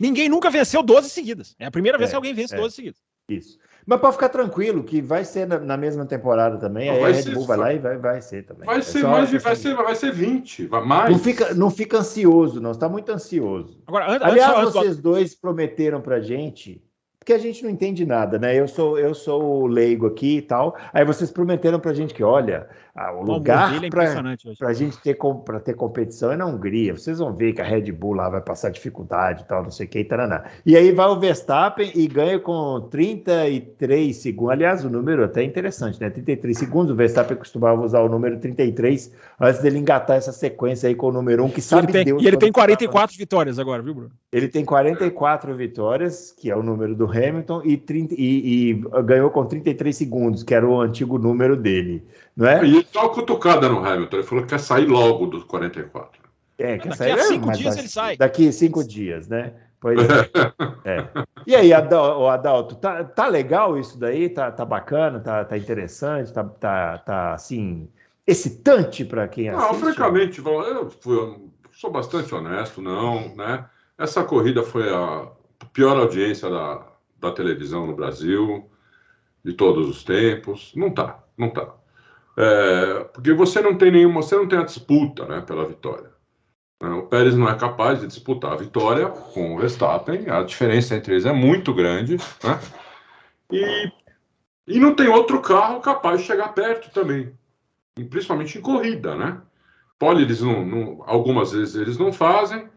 C: Ninguém nunca venceu 12 seguidas. É a primeira vez que alguém vence 12 seguidas.
A: Isso. Mas pode ficar tranquilo, que vai ser na mesma temporada também. Aí a Red Bull vai lá e vai ser também.
B: Vai ser 20, vai mais.
A: Não fica ansioso, não. Você está muito ansioso.
C: Agora,
A: aliás, vocês dois prometeram pra gente, porque a gente não entende nada, né? Eu sou o leigo aqui e tal. Aí vocês prometeram pra gente que, olha, o lugar pra gente ter competição é na Hungria. Vocês vão ver que a Red Bull lá vai passar dificuldade e tal, não sei o que, e taraná. E aí vai o Verstappen e ganha com 33 segundos. Aliás, o número até é interessante, né? 33 segundos. O Verstappen costumava usar o número 33 antes dele engatar essa sequência aí com o número 1, que sabe Deus.
C: E ele tem 44 vitórias agora, viu, Bruno?
A: Ele tem 44 vitórias, que é o número do Hamilton, e ganhou com 33 segundos, que era o antigo número dele, não é?
B: E ele dá uma cutucada no Hamilton, ele falou que quer sair logo dos 44.
A: Quer
C: daqui
A: sair,
C: a 5 dias ele sai.
A: Daqui a 5 dias, né? Pois é. E aí, Adalto, tá legal isso daí? Tá bacana? Tá interessante? Tá assim, excitante para quem assiste?
B: Não, francamente, eu sou bastante honesto, não, né? Essa corrida foi a pior audiência da televisão no Brasil, de todos os tempos. Não tá. Porque você não tem a disputa, né, pela vitória. O Pérez não é capaz de disputar a vitória com o Verstappen, a diferença entre eles é muito grande, né? E não tem outro carro capaz de chegar perto também, principalmente em corrida, né? Eles algumas vezes eles não fazem,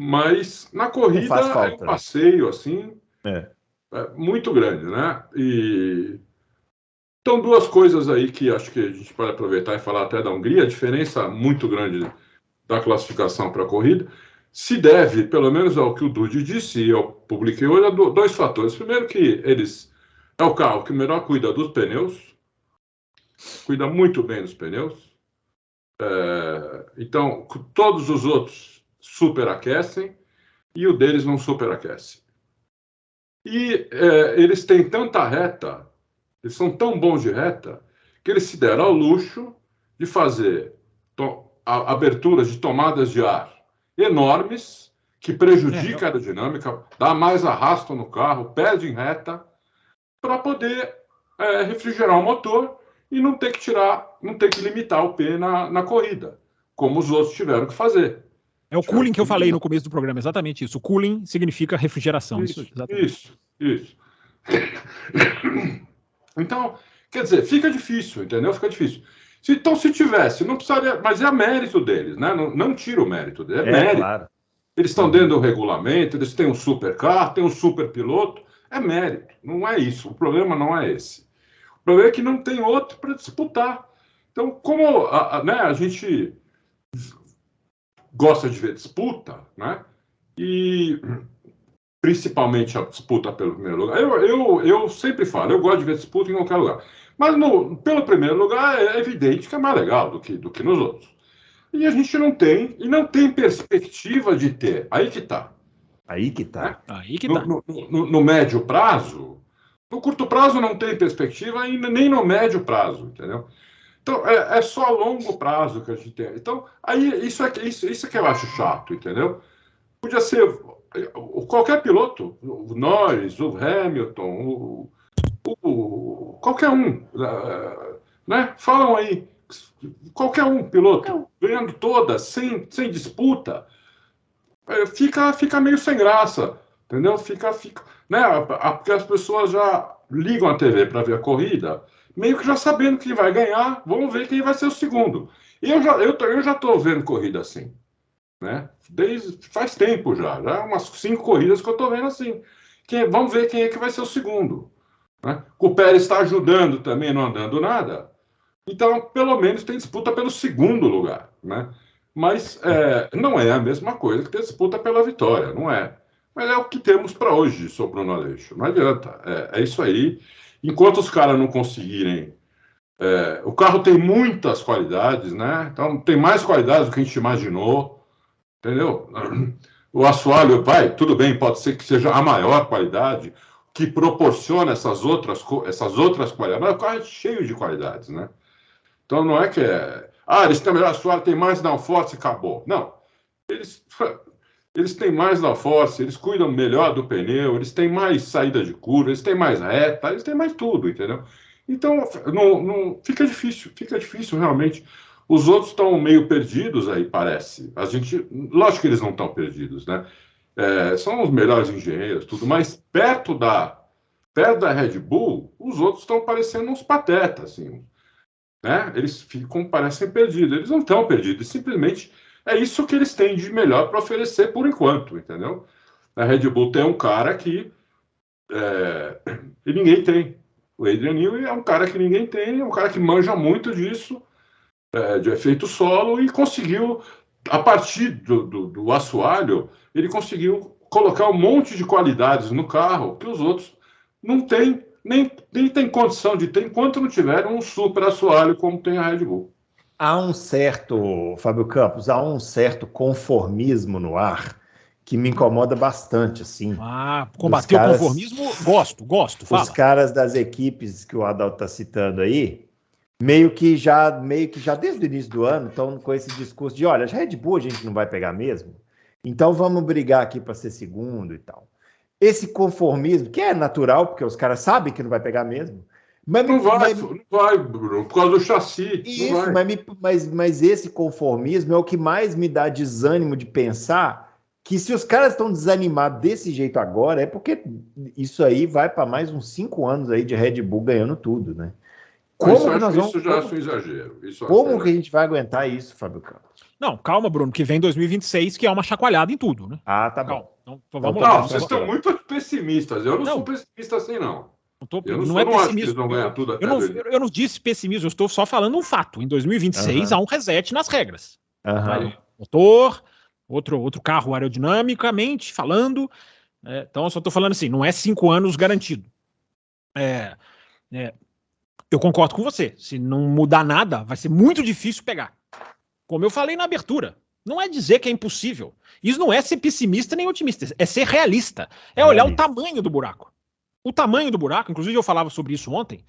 B: mas na corrida é um passeio assim, muito grande, né? Então, duas coisas aí que acho que a gente pode aproveitar e falar até da Hungria, a diferença muito grande da classificação para a corrida se deve, pelo menos ao que o Dudy disse, e eu publiquei hoje, a dois fatores. Primeiro que é o carro que melhor cuida dos pneus, cuida muito bem dos pneus. Então, todos os outros superaquecem e o deles não superaquece. E eles têm tanta reta, eles são tão bons de reta, que eles se deram ao luxo de fazer aberturas de tomadas de ar enormes, que prejudicam a aerodinâmica, dá mais arrasto no carro, perde em reta, para poder refrigerar o motor e não ter que limitar o P na corrida, como os outros tiveram que fazer.
C: É o cooling que eu falei no começo do programa, exatamente isso. O cooling significa refrigeração.
B: Isso. Então, quer dizer, fica difícil, entendeu? Fica difícil. Então, se tivesse, não precisaria, mas é mérito deles, né? Não tira o mérito deles, é mérito.
A: Claro.
B: Eles estão dentro do regulamento, eles têm um super carro, têm um super piloto, é mérito, não é isso. O problema não é esse. O problema é que não tem outro para disputar. Então, como a gente gosta de ver disputa, né? E principalmente a disputa pelo primeiro lugar. Eu sempre falo, eu gosto de ver disputa em qualquer lugar. Mas pelo primeiro lugar é evidente que é mais legal do que nos outros. E a gente não tem perspectiva de ter. Aí que tá. No médio prazo, no curto prazo não tem perspectiva ainda, nem no médio prazo, entendeu? Então, é só a longo prazo que a gente tem. Então, aí isso que eu acho chato, entendeu? Podia ser qualquer piloto, o Norris, o Hamilton, qualquer um, né? Falam aí, qualquer um piloto, ganhando todas, sem disputa, fica meio sem graça, entendeu? Né? Porque as pessoas já ligam a TV para ver a corrida, meio que já sabendo quem vai ganhar, vamos ver quem vai ser o segundo. E eu já estou vendo corrida assim, né? Faz tempo já umas 5 corridas que eu estou vendo assim. Vamos ver quem é que vai ser o segundo. Né? O Pérez está ajudando também, não andando nada. Então, pelo menos tem disputa pelo segundo lugar, né? Mas não é a mesma coisa que ter disputa pela vitória, não é. Mas é o que temos para hoje sobre o Bruno Aleixo. Não adianta. É isso aí. Enquanto os caras não conseguirem... o carro tem muitas qualidades, né? Então, tem mais qualidades do que a gente imaginou, entendeu? O assoalho, tudo bem, pode ser que seja a maior qualidade, que proporciona essas outras qualidades, mas o carro é cheio de qualidades, né? Então não é que eles têm melhor assoalho, tem mais downforce e acabou. Não. Eles têm mais downforce, eles cuidam melhor do pneu, eles têm mais saída de curva, eles têm mais reta, eles têm mais tudo, entendeu? Então não fica difícil realmente. Os outros estão meio perdidos aí, parece. Lógico que eles não estão perdidos, né? São os melhores engenheiros, tudo, mas perto da Red Bull, os outros estão parecendo uns patetas, assim, né? Eles parecem perdidos. Eles não estão perdidos, simplesmente é isso que eles têm de melhor para oferecer por enquanto, entendeu? A Red Bull tem um cara que ninguém tem. O Adrian Newey é um cara que ninguém tem, é um cara que manja muito disso, de efeito solo, e conseguiu, a partir do assoalho, ele conseguiu colocar um monte de qualidades no carro que os outros não têm, nem tem condição de ter, enquanto não tiverem um super assoalho como tem a Red Bull.
A: Há um certo, Fábio Campos, conformismo no ar que me incomoda bastante, assim.
C: Combater o conformismo, gosto, fala.
A: Os caras das equipes que o Adalto está citando aí, meio que já desde o início do ano estão com esse discurso de, olha, a Red Bull a gente não vai pegar mesmo, então vamos brigar aqui para ser segundo e tal. Esse conformismo, que é natural, porque os caras sabem que não vai pegar mesmo,
B: não vai, Bruno, por causa do chassi.
A: Isso, mas esse conformismo é o que mais me dá desânimo de pensar que se os caras estão desanimados desse jeito agora, é porque isso aí vai para mais uns 5 anos aí de Red Bull ganhando tudo, né?
B: Isso já é um exagero.
A: Como que a gente vai aguentar isso, Fábio Campos?
C: Não, calma, Bruno, que vem 2026, que é uma chacoalhada em tudo, né?
A: Tá bom.
C: Então, vamos lá.
B: Vocês estão muito pessimistas. Eu não sou pessimista assim, não.
C: Não é pessimismo. Eu não disse pessimismo, eu estou só falando um fato. Em 2026 há um reset nas regras. Motor, outro carro aerodinamicamente falando. Então eu só estou falando assim, não é 5 anos garantido. Eu concordo com você. Se não mudar nada, vai ser muito difícil pegar. Como eu falei na abertura, não é dizer que é impossível. Isso não é ser pessimista nem otimista, é ser realista. É olhar o tamanho do buraco. O tamanho do buraco, inclusive eu falava sobre isso ontem,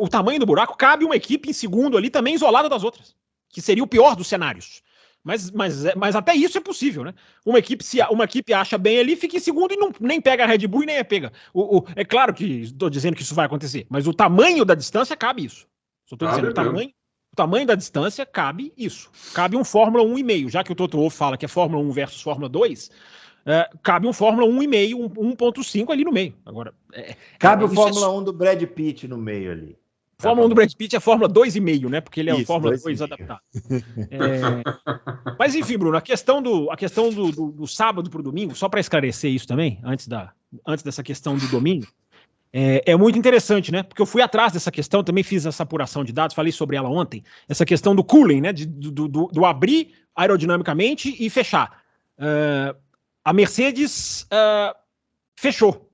C: o tamanho do buraco cabe uma equipe em segundo ali também isolada das outras, que seria o pior dos cenários. Mas até isso é possível, né? Uma equipe acha bem ali, fica em segundo e nem pega a Red Bull e nem pega. É claro que estou dizendo que isso vai acontecer, mas o tamanho da distância cabe isso. Só estou dizendo, o tamanho da distância cabe isso. Cabe um Fórmula 1,5, já que o Toto Wolff fala que é Fórmula 1 versus Fórmula 2, cabe um Fórmula 1,5, 1.5 ali no meio. Agora,
A: cabe o Fórmula 1 do Brad Pitt no meio ali.
C: Fórmula 1 do Brad Pitt é Fórmula 2,5, né? Porque ele é o Fórmula 2 adaptado. Mas enfim, Bruno, a questão do sábado para o domingo, só para esclarecer isso também, antes dessa questão do domingo, é muito interessante, né? Porque eu fui atrás dessa questão, também fiz essa apuração de dados, falei sobre ela ontem, essa questão do cooling, né? Do abrir aerodinamicamente e fechar. A Mercedes fechou.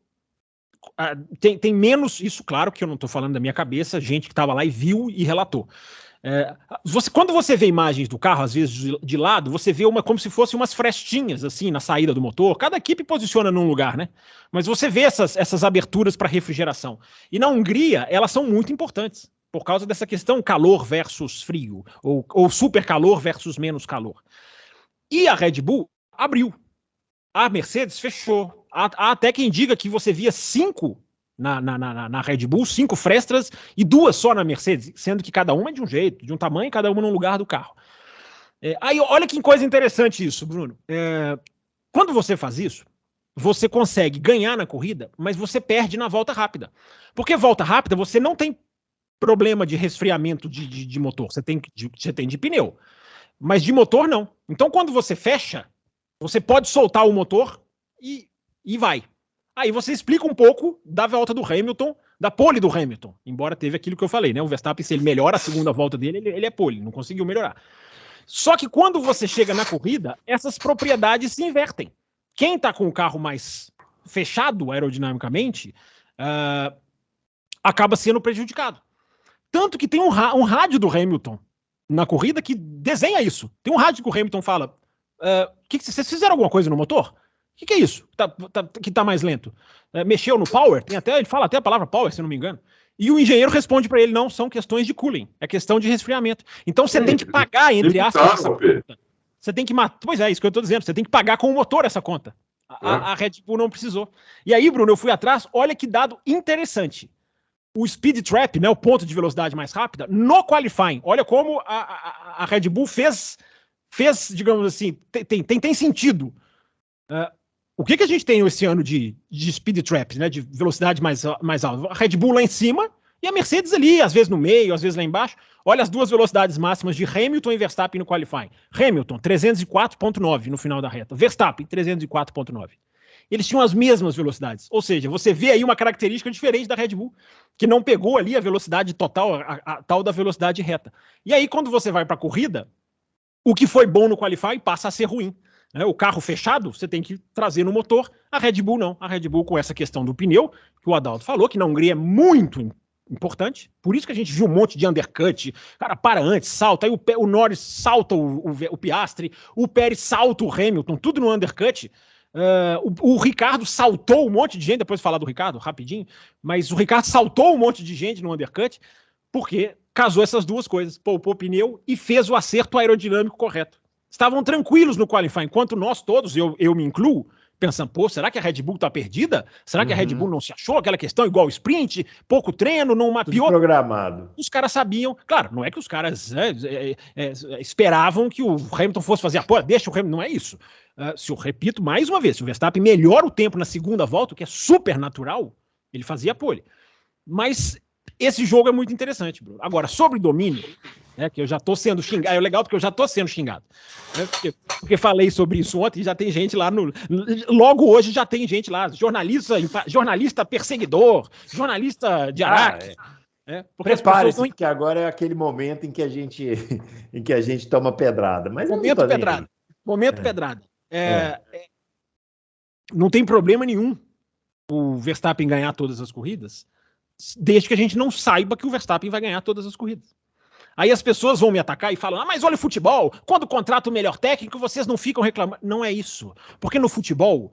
C: Tem menos, isso claro que eu não estou falando da minha cabeça, gente que estava lá e viu e relatou. Quando você vê imagens do carro, às vezes de lado, você vê como se fossem umas frestinhas assim na saída do motor. Cada equipe posiciona num lugar, né? Mas você vê essas aberturas para refrigeração. E na Hungria, elas são muito importantes, por causa dessa questão calor versus frio, ou super calor versus menos calor. E a Red Bull abriu. A Mercedes fechou. Há até quem diga que você via 5 na Red Bull, 5 frestas e 2 só na Mercedes, sendo que cada uma é de um jeito, de um tamanho, cada uma num lugar do carro. Aí olha que coisa interessante isso, Bruno. Quando você faz isso, você consegue ganhar na corrida, mas você perde na volta rápida. Porque volta rápida você não tem problema de resfriamento de motor, você tem de pneu. Mas de motor não. Então quando você fecha, você pode soltar o motor e vai. Aí você explica um pouco da volta do Hamilton, da pole do Hamilton, embora teve aquilo que eu falei, né? O Verstappen, se ele melhora a segunda volta dele, ele é pole, não conseguiu melhorar. Só que quando você chega na corrida, essas propriedades se invertem. Quem está com o carro mais fechado aerodinamicamente acaba sendo prejudicado. Tanto que tem um rádio do Hamilton na corrida que desenha isso. Tem um rádio que o Hamilton fala: vocês fizeram alguma coisa no motor? que é isso que tá mais lento? Mexeu no power? Ele fala até a palavra power, se não me engano. E o engenheiro responde para ele, não, são questões de cooling, é questão de resfriamento. Então você tem que pagar, entre aspas, essa conta. Você tem que matar. Pois é, isso que eu tô dizendo, você tem que pagar com o motor essa conta. A Red Bull não precisou. E aí, Bruno, eu fui atrás, olha que dado interessante. O speed trap, né, o ponto de velocidade mais rápida, no qualifying, olha como a Red Bull fez, digamos assim, tem sentido. O que a gente tem esse ano de speed trap, né, de velocidade mais alta? A Red Bull lá em cima e a Mercedes ali, às vezes no meio, às vezes lá embaixo. Olha as duas velocidades máximas de Hamilton e Verstappen no qualifying. Hamilton, 304.9 no final da reta. Verstappen, 304.9. Eles tinham as mesmas velocidades. Ou seja, você vê aí uma característica diferente da Red Bull, que não pegou ali a velocidade total, a tal da velocidade reta. E aí, quando você vai para a corrida, o que foi bom no qualifying passa a ser ruim. O carro fechado, você tem que trazer no motor. A Red Bull não. A Red Bull, com essa questão do pneu, que o Adalto falou, que na Hungria é muito importante. Por isso que a gente viu um monte de undercut. Cara, para antes, salta. Aí o Norris salta o Piastri, o Pérez salta o Hamilton, tudo no undercut. O Ricardo saltou um monte de gente, depois de falar do Ricardo, rapidinho, mas o Ricardo saltou um monte de gente no undercut, porque casou essas duas coisas, poupou pneu e fez o acerto aerodinâmico correto. Estavam tranquilos no qualifying, enquanto nós todos, eu me incluo, pensando, pô, será que a Red Bull tá perdida? Será que a Red Bull não se achou? Aquela questão igual sprint, pouco treino, não mapeou.
A: Tudo programado.
C: Os caras sabiam, claro, não é que os caras esperavam que o Hamilton fosse fazer, pô, deixa o Hamilton, não é isso. Se eu repito mais uma vez, se o Verstappen melhora o tempo na segunda volta, o que é super natural, ele fazia pole. Mas esse jogo é muito interessante, Bruno. Agora, sobre domínio, que eu já tô sendo xingado, é legal porque eu já tô sendo xingado. Porque falei sobre isso ontem e já tem gente lá logo hoje já tem gente lá, jornalista perseguidor, jornalista de Araque.
A: Prepare-se, porque agora é aquele momento em que a gente toma pedrada. Mas
C: momento pedrada. Momento pedrada. Não tem problema nenhum o Verstappen ganhar todas as corridas, desde que a gente não saiba que o Verstappen vai ganhar todas as corridas. Aí as pessoas vão me atacar e falam, mas olha o futebol, quando contrata o melhor técnico, vocês não ficam reclamando. Não é isso. Porque no futebol,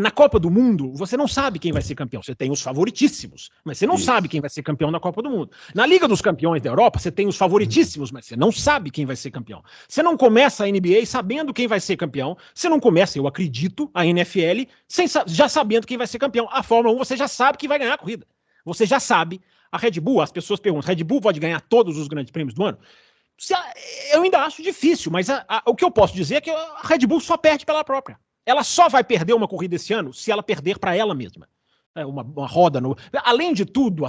C: na Copa do Mundo, você não sabe quem vai ser campeão. Você tem os favoritíssimos, mas você não sabe quem vai ser campeão na Copa do Mundo. Na Liga dos Campeões da Europa, você tem os favoritíssimos, mas você não sabe quem vai ser campeão. Você não começa a NBA sabendo quem vai ser campeão. Você não começa, eu acredito, a NFL já sabendo quem vai ser campeão. A Fórmula 1, você já sabe que vai ganhar a corrida. Você já sabe. A Red Bull, as pessoas perguntam, Red Bull pode ganhar todos os grandes prêmios do ano? Eu ainda acho difícil, mas o que eu posso dizer é que a Red Bull só perde pela própria. Ela só vai perder uma corrida esse ano se ela perder para ela mesma. Uma roda. Além de tudo,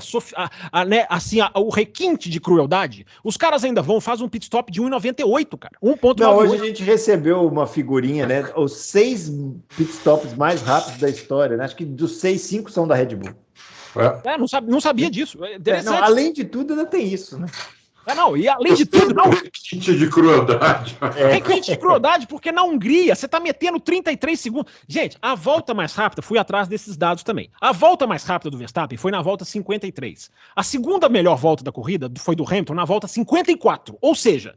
C: o requinte de crueldade, os caras ainda fazem um pit stop de 1,98, cara. 1,98.
A: Não, hoje a gente recebeu uma figurinha, né? Os 6 pit stops mais rápidos da história, né? Acho que dos 6, 5 são da Red Bull.
C: Não sabia disso.
A: Não, além de tudo, ainda tem isso, né?
C: E além de tudo, não.
B: Requinte de crueldade.
C: Requinte de crueldade, porque na Hungria você tá metendo 33 segundos. Gente, a volta mais rápida, fui atrás desses dados também. A volta mais rápida do Verstappen foi na volta 53. A segunda melhor volta da corrida foi do Hamilton na volta 54. Ou seja,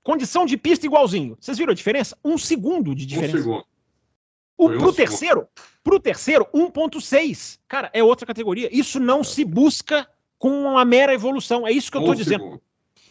C: condição de pista igualzinho. Vocês viram a diferença? 1 segundo de diferença.
B: 1 segundo.
C: Pro terceiro, 1,6. Cara, é outra categoria. Isso não se busca com uma mera evolução. É isso que eu estou dizendo.
B: Segundo.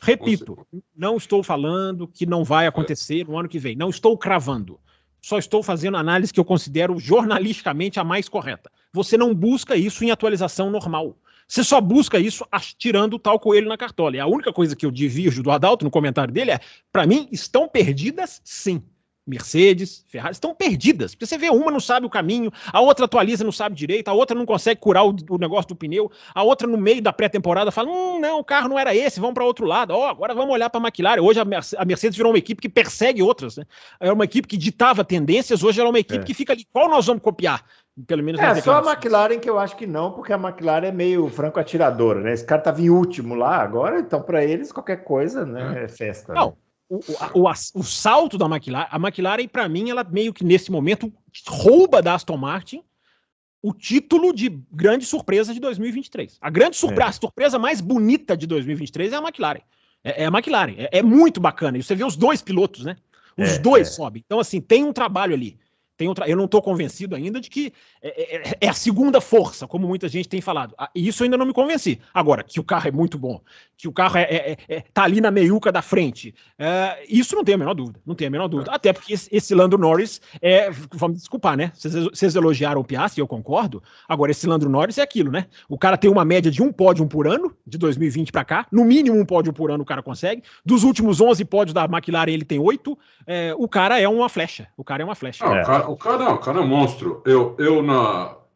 C: Repito, não estou falando que não vai acontecer no ano que vem. Não estou cravando. Só estou fazendo a análise que eu considero jornalisticamente a mais correta. Você não busca isso em atualização normal. Você só busca isso tirando o tal coelho na cartola. E a única coisa que eu divirjo do Adalto no comentário dele para mim, estão perdidas sim. Mercedes, Ferrari, estão perdidas. Porque você vê, uma não sabe o caminho, a outra atualiza, não sabe direito, a outra não consegue curar o negócio do pneu, a outra no meio da pré-temporada fala, não, o carro não era esse, vamos para outro lado. Agora vamos olhar para a McLaren. Hoje a Mercedes virou uma equipe que persegue outras, né? Era uma equipe que ditava tendências, hoje ela é uma equipe que fica ali. Qual nós vamos copiar? Pelo menos
A: só a McLaren que eu acho que não, porque a McLaren é meio franco-atiradora, né? Esse cara estava em último lá agora, então para eles qualquer coisa, né, é festa.
C: Não.
A: Né?
C: O salto da McLaren, a McLaren, para mim, ela meio que nesse momento rouba da Aston Martin o título de grande surpresa de 2023. A grande surpresa, a surpresa mais bonita de 2023 é a McLaren. É a McLaren. É muito bacana. E você vê os dois pilotos, né? Os dois sobem. Então, assim, tem um trabalho ali. Eu não estou convencido ainda de que é a segunda força, como muita gente tem falado. Isso eu ainda não me convenci. Agora, que o carro é muito bom, que o carro tá ali na meiuca da frente, isso não tem a menor dúvida. Não tem a menor dúvida. Até porque esse Lando Norris vamos desculpar, né? Vocês elogiaram o Piastri, eu concordo. Agora, esse Lando Norris é aquilo, né? O cara tem uma média de um pódio por ano, de 2020 para cá. No mínimo um pódio por ano o cara consegue. Dos últimos 11 pódios da McLaren, ele tem 8. O cara é uma flecha. O cara é uma flecha.
B: O cara é um monstro.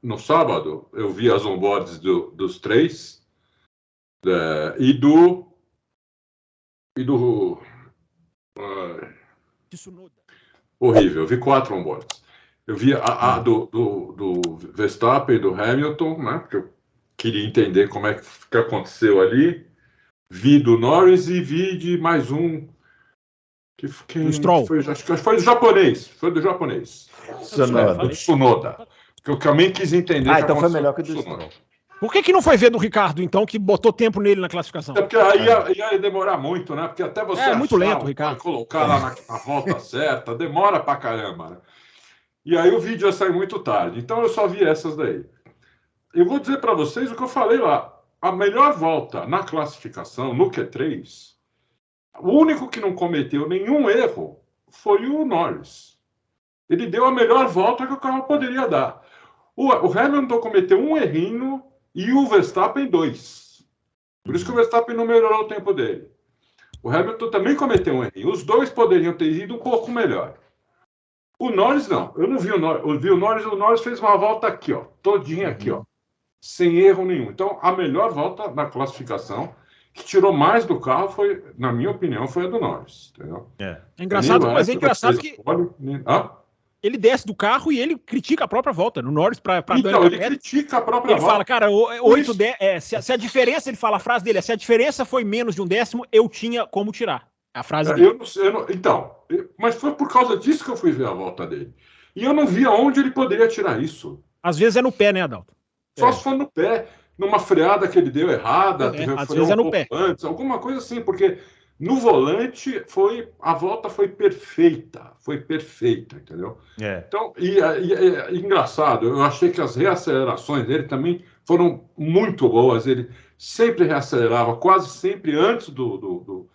B: No sábado, eu vi as onboards dos três e do horrível. Eu vi 4 onboards. Eu vi a do Verstappen e do Hamilton, né? Porque eu queria entender como é que aconteceu ali. Vi do Norris e vi de mais um.
C: Do Stroll.
B: Acho que foi do japonês. Foi do japonês. Do Tsunoda. Que eu também quis entender.
A: Então foi melhor que o do Stroll.
C: Por que não foi ver do Ricardo, então, que botou tempo nele na classificação?
B: É porque aí ia demorar muito, né? Porque até você
C: é muito lento, Ricardo.
B: Colocar lá na volta certa, demora pra caramba, né? E aí o vídeo ia sair muito tarde. Então eu só vi essas daí. Eu vou dizer para vocês o que eu falei lá. A melhor volta na classificação, no Q3, o único que não cometeu nenhum erro foi o Norris. Ele deu a melhor volta que o carro poderia dar. O Hamilton cometeu um errinho e o Verstappen 2. Por isso que o Verstappen não melhorou o tempo dele. O Hamilton também cometeu um errinho. Os dois poderiam ter ido um pouco melhor. O Norris não. Eu não vi o Norris. Eu vi o Norris fez uma volta aqui, ó, todinha aqui, ó, sem erro nenhum. Então, a melhor volta na classificação, que tirou mais do carro, foi, na minha opinião, foi a do Norris. Entendeu?
C: É engraçado, mas é engraçado que ele desce do carro e ele critica a própria volta. No Norris
B: então, ele critica a própria volta.
C: Ele fala, cara, 8 se a diferença, ele fala a frase dele, se a diferença foi menos de 1/10, eu tinha como tirar. A frase dele.
B: Mas foi por causa disso que eu fui ver a volta dele. E eu não vi aonde ele poderia tirar isso.
C: Às vezes é no pé, né, Adalto?
B: Só se for no pé, numa freada que ele deu errada,
C: às vezes é no pé.
B: Antes, alguma coisa assim, porque no volante a volta foi perfeita, entendeu? Então, engraçado, eu achei que as reacelerações dele também foram muito boas. Ele sempre reacelerava, quase sempre antes do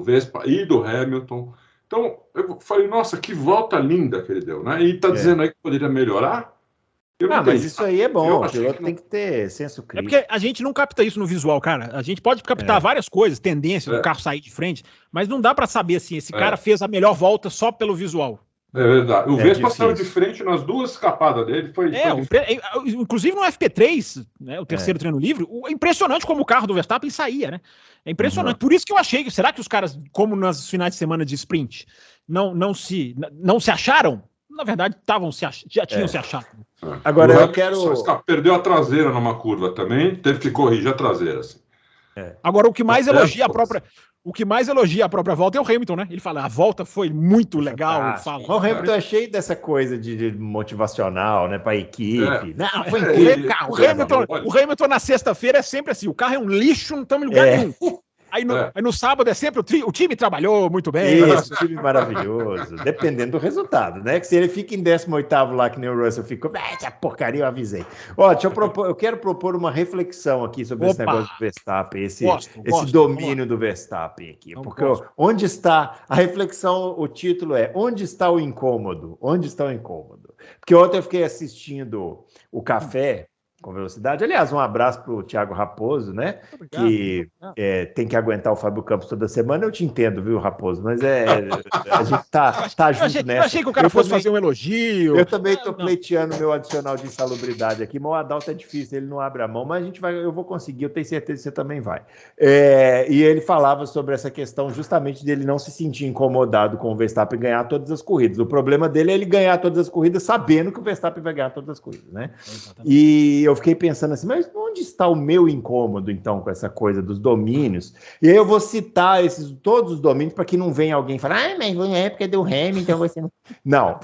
B: Vespa e do Hamilton. Então, eu falei, nossa, que volta linda que ele deu, né? E tá dizendo aí que poderia melhorar?
A: Mas isso aí é bom, o piloto tem que ter senso crítico.
C: É porque a gente não capta isso no visual, cara. A gente pode captar várias coisas, tendência do carro sair de frente, mas não dá pra saber assim, esse cara fez a melhor volta só pelo visual.
B: É verdade. O Vespa saiu de frente nas 2 escapadas dele.
C: Inclusive no FP3, né, o terceiro treino livre, é impressionante como o carro do Verstappen saía, né? É impressionante. Por isso que eu achei, será que os caras, como nas finais de semana de sprint, não se acharam? Na verdade, já tinham se achado.
A: Agora eu quero...
B: Perdeu a traseira numa curva também, teve que corrigir a traseira. Assim.
C: Agora, o que mais elogia a própria volta é o Hamilton, né? Ele fala, a volta foi muito legal.
A: O Hamilton é cheio dessa coisa de motivacional, né, para a equipe. Não, foi incrível.
C: O Hamilton na sexta-feira é sempre assim, o carro é um lixo, não estamos em lugar nenhum. Aí no sábado é sempre o time trabalhou muito bem.
A: Isso, o time maravilhoso. Dependendo do resultado, né? Que se ele fica em 18º lá, que nem o Russell ficou, essa porcaria eu avisei. Eu quero propor uma reflexão aqui sobre esse negócio do Verstappen, esse domínio do Verstappen aqui. Porque onde está a reflexão, o título é onde está o incômodo? Onde está o incômodo? Porque ontem eu fiquei assistindo o Café com Velocidade. Aliás, um abraço para o Thiago Raposo, né? Obrigado. Que tem que aguentar o Fábio Campos toda semana. Eu te entendo, viu, Raposo? Mas a gente tá junto nessa.
C: Eu achei que o cara fosse fazer um elogio.
A: Eu também estou pleiteando meu adicional de insalubridade aqui, mas o Adalto é difícil, ele não abre a mão, mas eu vou conseguir, eu tenho certeza que você também vai. E ele falava sobre essa questão justamente dele não se sentir incomodado com o Verstappen ganhar todas as corridas. O problema dele é ele ganhar todas as corridas sabendo que o Verstappen vai ganhar todas as corridas, né? E eu fiquei pensando assim, mas onde está o meu incômodo, então, com essa coisa dos domínios? E aí eu vou citar todos os domínios para que não venha alguém falar, mas na época do Hamilton você não... Não.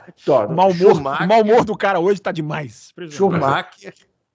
C: O mau humor do cara hoje está demais.
A: Schumacher,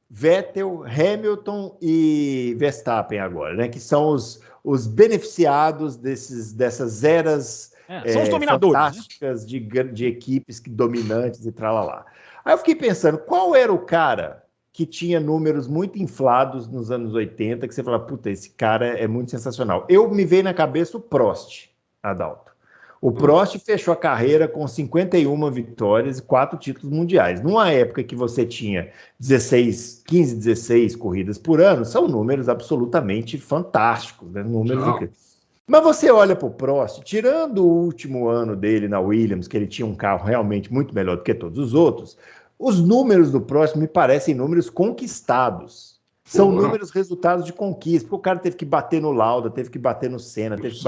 A: Vettel, Hamilton e Verstappen agora, né? Que são os os beneficiados dessas eras
C: são os dominadores,
A: fantásticas, né? de equipes dominantes e tralalá. Aí eu fiquei pensando, qual era o cara que tinha números muito inflados nos anos 80, que você fala, puta, esse cara é muito sensacional. Me veio na cabeça o Prost, Adalto. O Prost fechou a carreira com 51 vitórias e 4 títulos mundiais. Numa época que você tinha 15, 16 corridas por ano, são números absolutamente fantásticos, né? Números incríveis. Mas você olha para o Prost, tirando o último ano dele na Williams, que ele tinha um carro realmente muito melhor do que todos os outros, os números do Prost me parecem números conquistados. São números resultados de conquista, porque o cara teve que bater no Lauda, teve que bater no Senna, teve que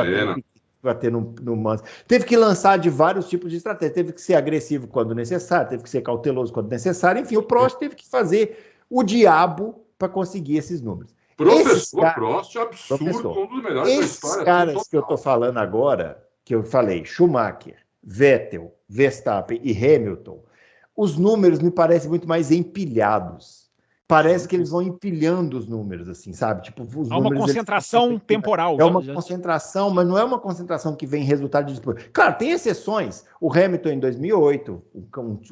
A: bater no Mansell, teve que lançar de vários tipos de estratégia, teve que ser agressivo quando necessário, teve que ser cauteloso quando necessário, enfim, o Prost teve que fazer o diabo para conseguir esses números.
B: Professor Prost, absurdo, um dos melhores da história.
A: Esses caras que eu estou falando agora, que eu falei, Schumacher, Vettel, Verstappen e Hamilton, os números me parecem muito mais empilhados. Parece que eles vão empilhando os números, assim, sabe? Tipo, os
C: há uma
A: números,
C: temporal.
A: É uma concentração, mas não é uma concentração que vem resultado de disputa. Claro, tem exceções. O Hamilton em 2008,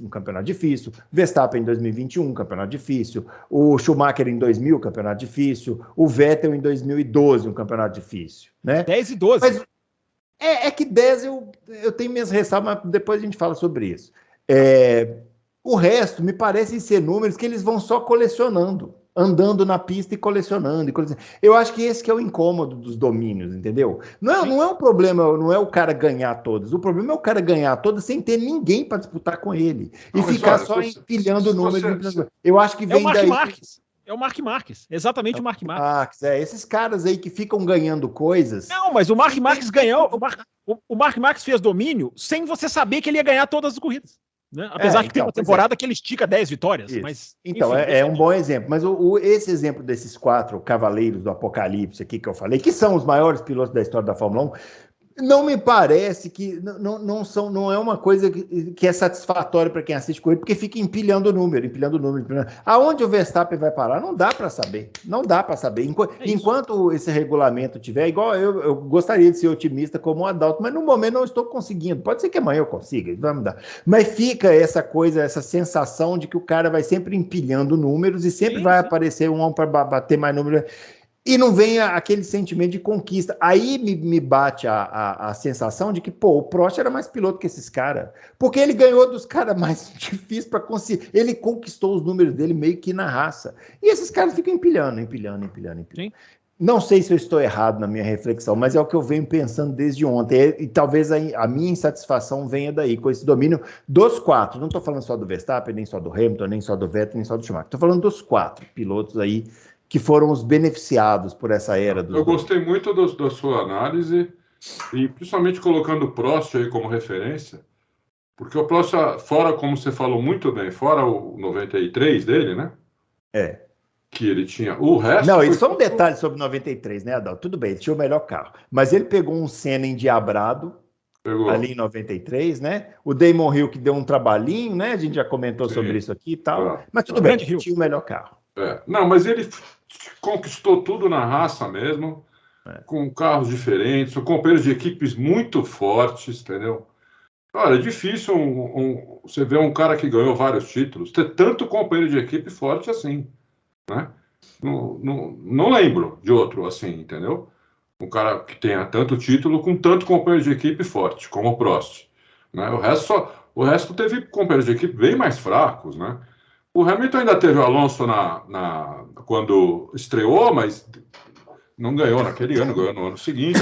A: um campeonato difícil. Verstappen em 2021, um campeonato difícil. O Schumacher em 2000, um campeonato difícil. O Vettel em 2012, um campeonato difícil. Né?
C: 10 e 12.
A: Mas é que 10 eu tenho minhas ressalvas, mas depois a gente fala sobre isso. O resto me parecem ser números que eles vão só colecionando, andando na pista e colecionando. Eu acho que esse que é o incômodo dos domínios, entendeu? Não é um problema, não é o cara ganhar todas. O problema é o cara ganhar todas sem ter ninguém para disputar com ele. E ficar só empilhando números. Eu acho que vem daí.
C: É o Marc Marques, exatamente o Marc Marques.
A: Esses caras aí que ficam ganhando coisas.
C: Não, mas o Marc Marques ganhou. O Marc Marques fez domínio sem você saber que ele ia ganhar todas as corridas. Né? Apesar que tem uma temporada que ele estica 10 vitórias. Mas,
A: então, enfim, é um bom exemplo. Mas esse exemplo desses 4 cavaleiros do apocalipse aqui que eu falei, que são os maiores pilotos da história da Fórmula 1, não me parece que não é uma coisa que é satisfatória para quem assiste corrida, porque fica empilhando número. Aonde o Verstappen vai parar? Não dá para saber. Não dá para saber. Enquanto esse regulamento tiver, igual eu gostaria de ser otimista como um Adalto, mas no momento não estou conseguindo. Pode ser que amanhã eu consiga, vai mudar. Mas fica essa coisa, essa sensação de que o cara vai sempre empilhando números e sempre vai aparecer um para bater mais números. E não vem aquele sentimento de conquista. Aí me bate a sensação de que, o Prost era mais piloto que esses caras. Porque ele ganhou dos caras mais difíceis para conseguir. Ele conquistou os números dele meio que na raça. E esses caras ficam empilhando. Sim. Não sei se eu estou errado na minha reflexão, mas é o que eu venho pensando desde ontem. E talvez a minha insatisfação venha daí, com esse domínio dos 4. Não estou falando só do Verstappen, nem só do Hamilton, nem só do Vettel, nem só do Schumacher. Estou falando dos 4 pilotos aí que foram os beneficiados por essa era.
B: Eu gostei muito da sua análise, e principalmente colocando o Prost aí como referência, porque o Prost, fora, como você falou muito bem, fora o 93 dele, né? Que ele tinha. O resto.
A: Não, e só um detalhe sobre o 93, né, Adalto? Tudo bem, ele tinha o melhor carro, mas ele pegou um Senna endiabrado. Ali em 93, né? O Damon Hill que deu um trabalhinho, né? A gente já comentou sobre isso aqui e tal. Mas tudo bem, ele tinha o melhor carro.
B: Não, mas ele conquistou tudo na raça mesmo, com carros diferentes, com companheiros de equipes muito fortes, entendeu? Olha, é difícil você ver um cara que ganhou vários títulos ter tanto companheiro de equipe forte assim, né? Não lembro de outro assim, entendeu? Um cara que tenha tanto título com tanto companheiro de equipe forte, como o Prost, né? O resto teve companheiros de equipe bem mais fracos, né? O Hamilton ainda teve o Alonso quando estreou, mas não ganhou naquele ano, ganhou no ano seguinte.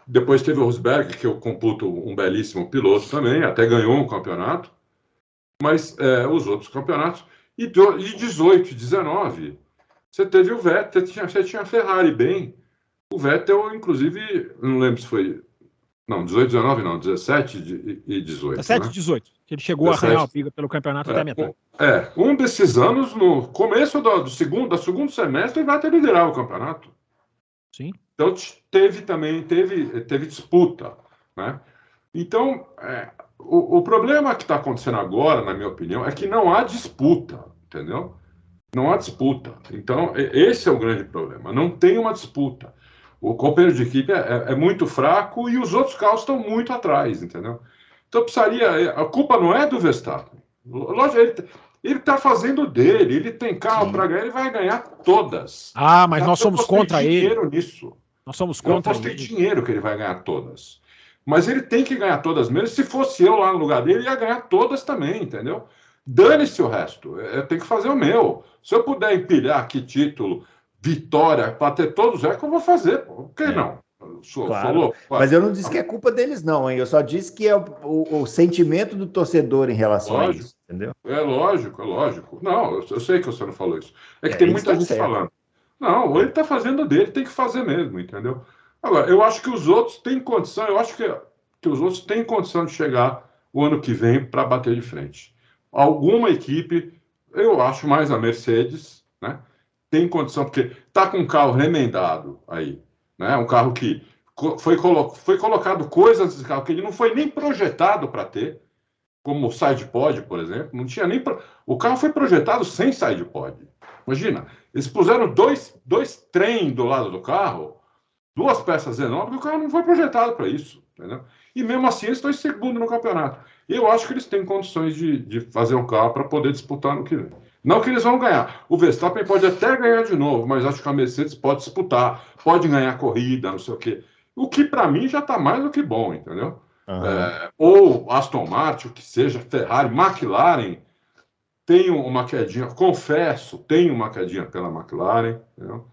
B: Depois teve o Rosberg, que eu computo um belíssimo piloto também, até ganhou um campeonato. Mas os outros campeonatos... E de 18, 19, você teve o Vettel, você tinha a Ferrari bem. O Vettel, inclusive, não lembro se foi... Não, 18, 19 não, 17 e 18.
C: 17 e 18, que ele chegou 17, a arranhar a briga pelo campeonato até a metade.
B: Um desses anos, no começo do segundo semestre, vai ter liderar o campeonato.
C: Sim.
B: Então, teve disputa, né? Então, o problema que está acontecendo agora, na minha opinião, é que não há disputa, entendeu? Não há disputa. Então, esse é o grande problema. Não tem uma disputa. O companheiro de equipe é muito fraco e os outros carros estão muito atrás, entendeu? Então, precisaria... A culpa não é do Verstappen. Lógico, ele está fazendo dele. Ele tem carro para ganhar, ele vai ganhar todas.
C: Ah, mas nós somos contra ele.
B: Dinheiro nisso.
C: Nós somos contra ele.
B: Eu apostei dinheiro que ele vai ganhar todas. Mas ele tem que ganhar todas mesmo. Se fosse eu lá no lugar dele, ele ia ganhar todas também, entendeu? Dane-se o resto. Eu tenho que fazer o meu. Se eu puder empilhar aqui título, vitória, para ter todos, é que eu vou fazer. Por que não? Sou louco.
A: Mas eu não disse que é culpa deles, não, hein? Eu só disse que é o sentimento do torcedor em relação a isso, entendeu?
B: É lógico. Não, eu sei que você não falou isso. É que tem muita gente falando. Não, ele está fazendo dele, tem que fazer mesmo, entendeu? Agora, eu acho que os outros têm condição, eu acho que os outros têm condição de chegar o ano que vem para bater de frente. Alguma equipe, eu acho mais a Mercedes, né? Tem condição, porque está com um carro remendado aí, né? Um carro que foi colocado coisas nesse carro que ele não foi nem projetado para ter, como o side pod, por exemplo, não tinha nem... O carro foi projetado sem side pod. Imagina, eles puseram dois trem do lado do carro, duas peças enormes, o carro não foi projetado para isso, entendeu? E mesmo assim eles estão em segundo no campeonato. Eu acho que eles têm condições de fazer um carro para poder disputar no que vem. Não que eles vão ganhar. O Verstappen pode até ganhar de novo, mas acho que a Mercedes pode disputar, pode ganhar corrida, não sei o quê. O que para mim já está mais do que bom, entendeu? Ou Aston Martin, o que seja, Ferrari, McLaren, tem uma quedinha, confesso, tem uma quedinha pela McLaren, entendeu?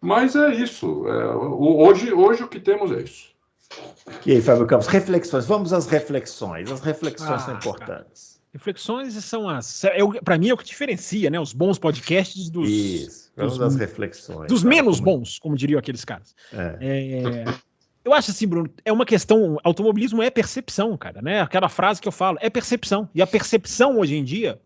B: Mas é isso. Hoje o que temos é isso.
A: E aí, Fábio Campos, reflexões. Vamos às reflexões. As reflexões são importantes.
C: Cara, reflexões são para mim é o que diferencia, né? Os bons podcasts dos.
A: Isso. Vamos às reflexões.
C: Dos menos bons, como diriam aqueles caras. Eu acho assim, Bruno, é uma questão. Automobilismo é percepção, cara, né? Aquela frase que eu falo é percepção. E a percepção hoje em dia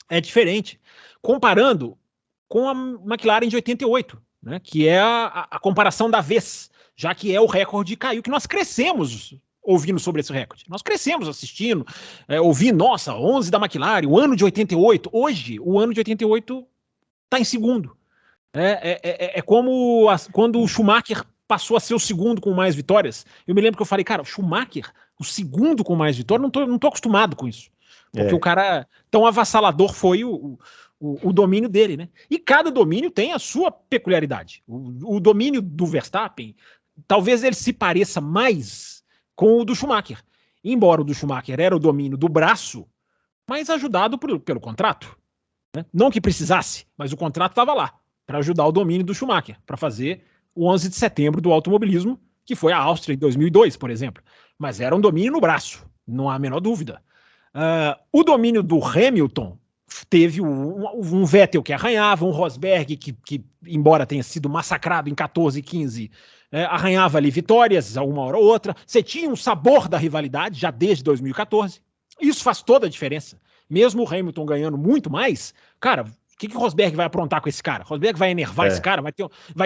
C: é diferente. Comparando com a McLaren de 88, né? Que é a comparação da vez, já que é o recorde caiu, que nós crescemos ouvindo sobre esse recorde. Nós crescemos assistindo, ouvindo, nossa, 11 da McLaren, o ano de 88. Hoje, o ano de 88 está em segundo. É como quando o Schumacher passou a ser o segundo com mais vitórias. Eu me lembro que eu falei, cara, o Schumacher, o segundo com mais vitórias, não tô acostumado com isso. Porque o cara tão avassalador foi o domínio dele, né? E cada domínio tem a sua peculiaridade. O domínio do Verstappen, talvez ele se pareça mais com o do Schumacher. Embora o do Schumacher era o domínio do braço, mas ajudado pelo contrato. Né? Não que precisasse, mas o contrato estava lá para ajudar o domínio do Schumacher, para fazer o 11 de setembro do automobilismo, que foi a Áustria em 2002, por exemplo. Mas era um domínio no braço, não há a menor dúvida. O domínio do Hamilton teve um Vettel que arranhava, um Rosberg que embora tenha sido massacrado em 14 e 15, arranhava ali vitórias, uma hora ou outra. Você tinha um sabor da rivalidade já desde 2014. Isso faz toda a diferença. Mesmo o Hamilton ganhando muito mais, cara, o que o Rosberg vai aprontar com esse cara? O Rosberg vai enervar esse cara, vai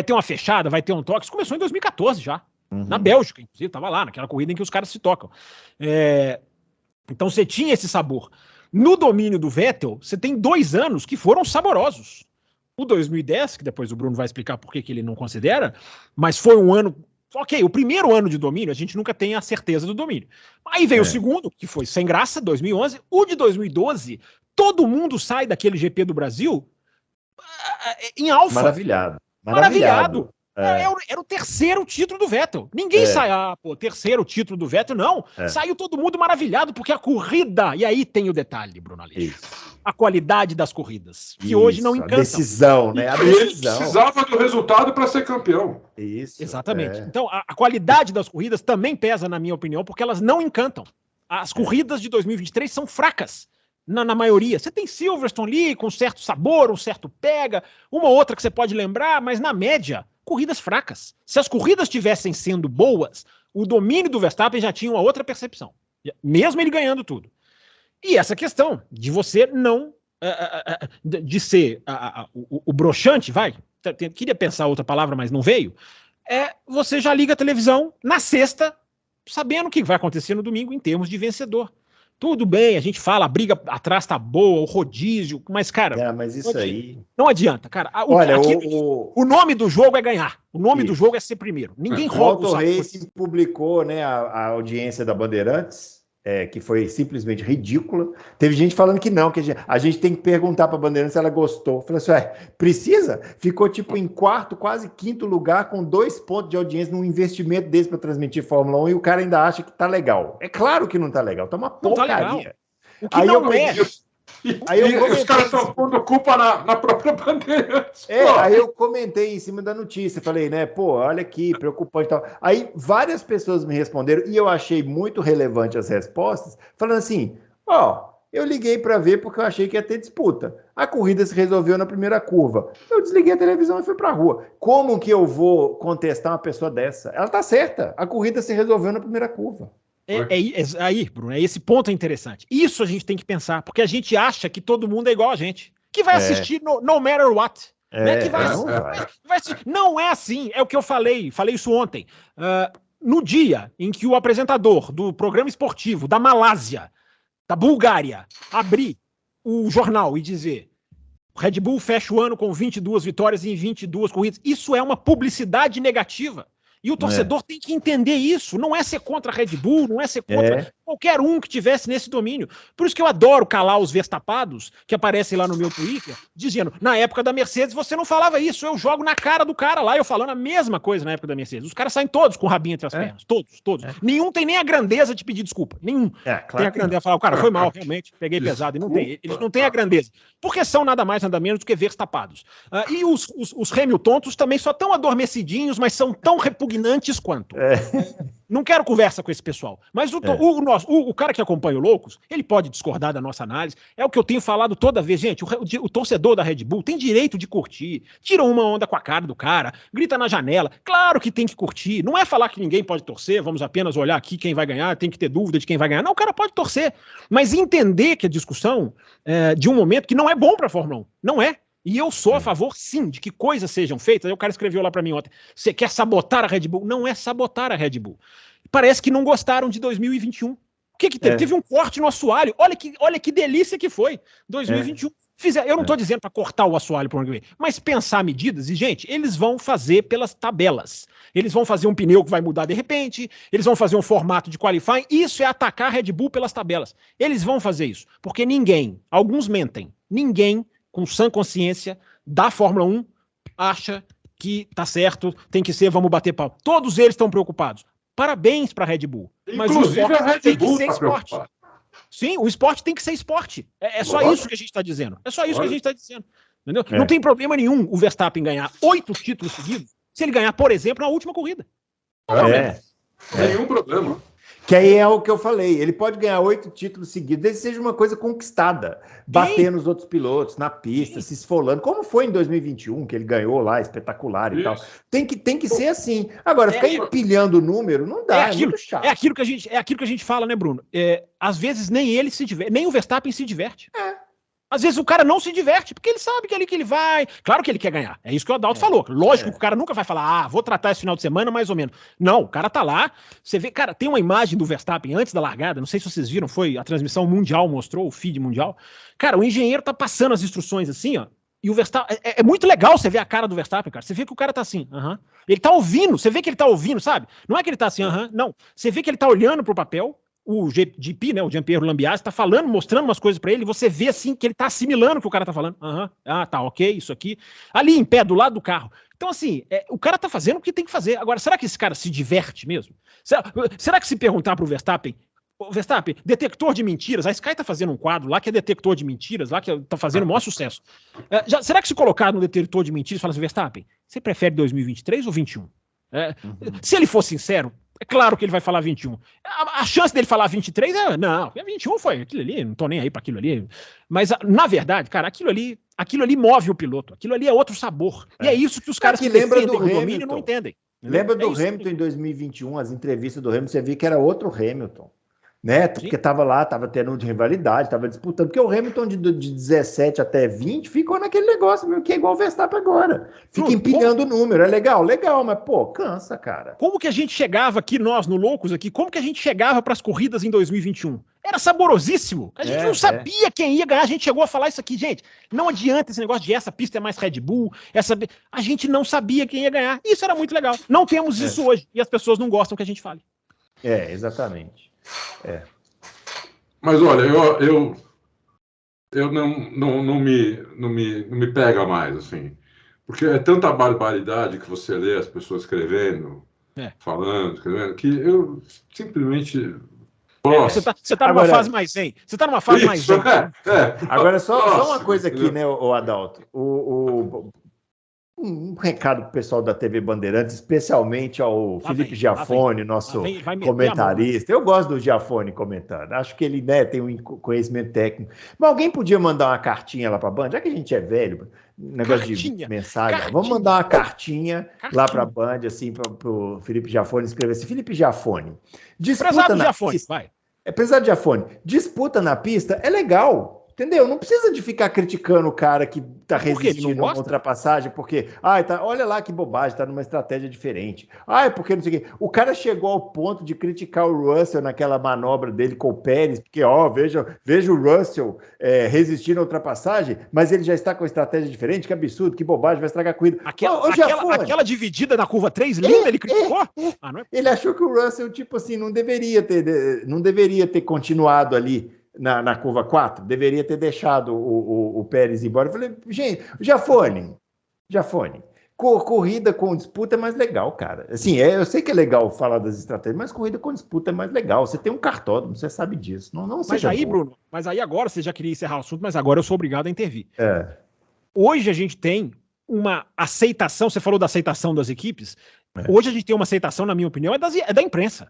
C: ter uma fechada, vai ter um toque. Isso começou em 2014 já, na Bélgica, inclusive, estava lá, naquela corrida em que os caras se tocam. Então você tinha esse sabor. No domínio do Vettel, você tem 2 anos que foram saborosos. O 2010, que depois o Bruno vai explicar por que ele não considera, mas foi um ano... Ok, o primeiro ano de domínio, a gente nunca tem a certeza do domínio. Aí veio o segundo, que foi sem graça, 2011. O de 2012, todo mundo sai daquele GP do Brasil em alfa. Maravilhado. Era o terceiro título do Vettel. Ninguém sai, terceiro título do Vettel, não. Saiu todo mundo maravilhado, porque a corrida... E aí tem o detalhe, Bruno Aleixo. A qualidade das corridas, que hoje não encantam.
A: A decisão, né?
B: Ele precisava do resultado para ser campeão.
A: Isso.
C: Exatamente. Então, a qualidade das corridas também pesa, na minha opinião, porque elas não encantam. As corridas de 2023 são fracas. Na maioria. Você tem Silverstone ali com certo sabor, um certo pega, uma outra que você pode lembrar, mas na média, corridas fracas. Se as corridas estivessem sendo boas, o domínio do Verstappen já tinha uma outra percepção. Mesmo ele ganhando tudo. E essa questão de você não... de ser o broxante, queria pensar outra palavra, mas não veio, você já liga a televisão na sexta, sabendo o que vai acontecer no domingo em termos de vencedor. Tudo bem, a gente fala, a briga atrás tá boa, o rodízio, mas, cara...
A: mas isso aí...
C: Não adianta, cara.
A: Olha,
C: o nome do jogo é ganhar. O nome do jogo é ser primeiro. Ninguém rouba
A: o Auto Racing publicou, né, a audiência da Bandeirantes, que foi simplesmente ridícula. Teve gente falando que não, que a gente tem que perguntar para a Bandeirantes se ela gostou. Falei assim, precisa? Ficou tipo em quarto, quase quinto lugar, com 2 pontos de audiência num investimento desse para transmitir Fórmula 1 e o cara ainda acha que tá legal. É claro que não tá legal, tá uma porcaria.
C: O que não é...
B: Aí os caras estão pondo culpa na própria Bandeirantes.
A: Aí eu comentei em cima da notícia, falei, né, olha aqui, preocupante e tal. Aí várias pessoas me responderam, e eu achei muito relevante as respostas, falando assim, eu liguei para ver porque eu achei que ia ter disputa. A corrida se resolveu na primeira curva. Eu desliguei a televisão e fui para a rua. Como que eu vou contestar uma pessoa dessa? Ela tá certa, a corrida se resolveu na primeira curva.
C: Aí, Bruno, esse ponto é interessante. Isso a gente tem que pensar, porque a gente acha que todo mundo é igual a gente, que vai assistir no matter what. Né? Que vai assistir. Não é assim, é o que eu falei isso ontem. No dia em que o apresentador do programa esportivo da Malásia, da Bulgária, abrir o jornal e dizer Red Bull fecha o ano com 22 vitórias em 22 corridas, isso é uma publicidade negativa. E o torcedor tem que entender isso. Não é ser contra a Red Bull, não é ser contra qualquer um que tivesse nesse domínio. Por isso que eu adoro calar os verstapados que aparecem lá no meu Twitter, dizendo, na época da Mercedes você não falava isso, eu jogo na cara do cara lá, eu falando a mesma coisa na época da Mercedes. Os caras saem todos com o rabinho entre as pernas, todos. Nenhum tem nem a grandeza de pedir desculpa, nenhum.
A: Claro
C: tem a grandeza de falar, o cara foi mal, realmente, peguei pesado, e não tem. Eles não têm a grandeza, porque são nada mais, nada menos do que verstapados. E os Hamiltontos também só tão adormecidinhos, mas são tão repugnantes quanto. Não quero conversa com esse pessoal. Mas o cara que acompanha o Loucos, ele pode discordar da nossa análise. É o que eu tenho falado toda vez. Gente, o torcedor da Red Bull tem direito de curtir. Tira uma onda com a cara do cara, grita na janela. Claro que tem que curtir. Não é falar que ninguém pode torcer, vamos apenas olhar aqui quem vai ganhar, tem que ter dúvida de quem vai ganhar. Não, o cara pode torcer. Mas entender que a discussão de um momento que não é bom para a Fórmula 1. Não é. E eu sou a favor, sim, de que coisas sejam feitas. Aí o cara escreveu lá para mim ontem, você quer sabotar a Red Bull? Não é sabotar a Red Bull. Parece que não gostaram de 2021. O que teve? Teve um corte no assoalho. Olha que delícia que foi 2021. Eu não estou dizendo para cortar o assoalho para o ano que vem, mas pensar medidas. E, gente, eles vão fazer pelas tabelas. Eles vão fazer um pneu que vai mudar de repente, eles vão fazer um formato de qualifying. Isso é atacar a Red Bull pelas tabelas. Eles vão fazer isso, porque alguns mentem, ninguém com sã consciência da Fórmula 1 acha que tá certo, tem que ser, vamos bater pau. Todos eles estão preocupados. Parabéns para a Red Bull. Mas
B: inclusive
C: o
B: a Red
C: tem
B: Bull
C: que ser esporte. Sim, o esporte tem que ser esporte. É só isso que a gente está dizendo. É só isso que a gente está dizendo. Entendeu? Não tem problema nenhum o Verstappen ganhar 8 títulos seguidos se ele ganhar, por exemplo, na última corrida.
B: Nenhum problema.
A: Que aí é o que eu falei, ele pode ganhar 8 títulos seguidos, desde que seja uma coisa conquistada, bater nos outros pilotos, na pista, se esfolando, como foi em 2021, que ele ganhou lá, espetacular e tal. Tem que ser assim. Agora, ficar empilhando o número, não dá, é muito chato.
C: É aquilo que a gente fala, né, Bruno? Às vezes nem ele se diverte, nem o Verstappen se diverte. Às vezes o cara não se diverte, porque ele sabe que é ali que ele vai. Claro que ele quer ganhar. É isso que o Adalto falou. Lógico que o cara nunca vai falar, vou tratar esse final de semana mais ou menos. Não, o cara tá lá. Você vê, cara, tem uma imagem do Verstappen antes da largada, não sei se vocês viram, foi a transmissão mundial, mostrou, o feed mundial. Cara, o engenheiro tá passando as instruções assim, ó. E o Verstappen. É muito legal você ver a cara do Verstappen, cara. Você vê que o cara tá assim, Ele tá ouvindo, você vê que ele tá ouvindo, sabe? Não é que ele tá assim, não. Você vê que ele tá olhando pro papel. O GP, né, o Jean-Pierre Lambiase, tá falando, mostrando umas coisas pra ele, você vê assim que ele tá assimilando o que o cara tá falando. Tá, ok, isso aqui. Ali em pé, do lado do carro. Então, assim, o cara tá fazendo o que tem que fazer. Agora, será que esse cara se diverte mesmo? Será que se perguntar pro Verstappen, detector de mentiras, a Sky tá fazendo um quadro lá que é detector de mentiras, lá que tá fazendo o maior sucesso. Será que se colocar no detector de mentiras e falar assim, Verstappen, você prefere 2023 ou 21? Se ele for sincero, é claro que ele vai falar 21. A chance dele falar 23 não, 21 foi aquilo ali, não tô nem aí para aquilo ali. Mas, na verdade, cara, aquilo ali move o piloto, aquilo ali é outro sabor. E é isso que os caras que defendem o domínio não entendem.
A: Lembra do Hamilton em 2021, as entrevistas do Hamilton, você viu que era outro Hamilton. né? Porque estava lá, estava tendo rivalidade, estava disputando. Porque o Hamilton de 17 até 20 ficou naquele negócio mesmo, que é igual o Verstappen agora. Fica empilhando o número. É legal, mas, pô, cansa, cara.
C: Como que a gente chegava aqui, nós, no Loucos aqui, como que a gente chegava para as corridas em 2021? Era saborosíssimo. A gente não sabia quem ia ganhar. A gente chegou a falar isso aqui, gente. Não adianta esse negócio de essa pista é mais Red Bull. A gente não sabia quem ia ganhar. Isso era muito legal. Não temos isso hoje. E as pessoas não gostam que a gente fale.
A: Exatamente.
B: Mas olha, eu não me pega mais, assim. Porque é tanta barbaridade que você lê as pessoas escrevendo, falando, escrevendo, que eu simplesmente...
C: Você tá numa fase mais zen. Você tá numa fase mais zen.
A: Agora, só uma coisa aqui, né, o Adalto. Um recado pro pessoal da TV Bandeirantes, especialmente ao Felipe Giafone, nosso comentarista. Eu gosto do Giafone comentando. Acho que ele, né, tem um conhecimento técnico. Mas alguém podia mandar uma cartinha lá para a Band, já que a gente é velho, negócio de mensagem. Vamos mandar uma cartinha lá para a Band, assim, para o Felipe Giafone escrever assim: Felipe Giafone, disputa na pista. Prezado Giafone, disputa na pista é legal. Entendeu? Não precisa de ficar criticando o cara que está resistindo a uma ultrapassagem, porque, olha lá que bobagem, está numa estratégia diferente. Porque não sei o quê. O cara chegou ao ponto de criticar o Russell naquela manobra dele com o Pérez, porque, veja o Russell resistindo à ultrapassagem, mas ele já está com estratégia diferente, que absurdo, que bobagem, vai estragar a corrida.
C: Aquela dividida na curva 3, linda, ele criticou?
A: Ele achou que o Russell, tipo assim, não deveria ter continuado ali na curva 4, deveria ter deixado o Pérez embora. Eu falei, gente, Giafone, corrida com disputa é mais legal, cara. Assim, eu sei que é legal falar das estratégias, mas corrida com disputa é mais legal. Você tem um cartódromo, você sabe disso. Não
C: mas aí, Bruno, agora você já queria encerrar o assunto, mas agora eu sou obrigado a intervir. Hoje a gente tem uma aceitação, você falou da aceitação das equipes, hoje a gente tem uma aceitação, na minha opinião, é da imprensa.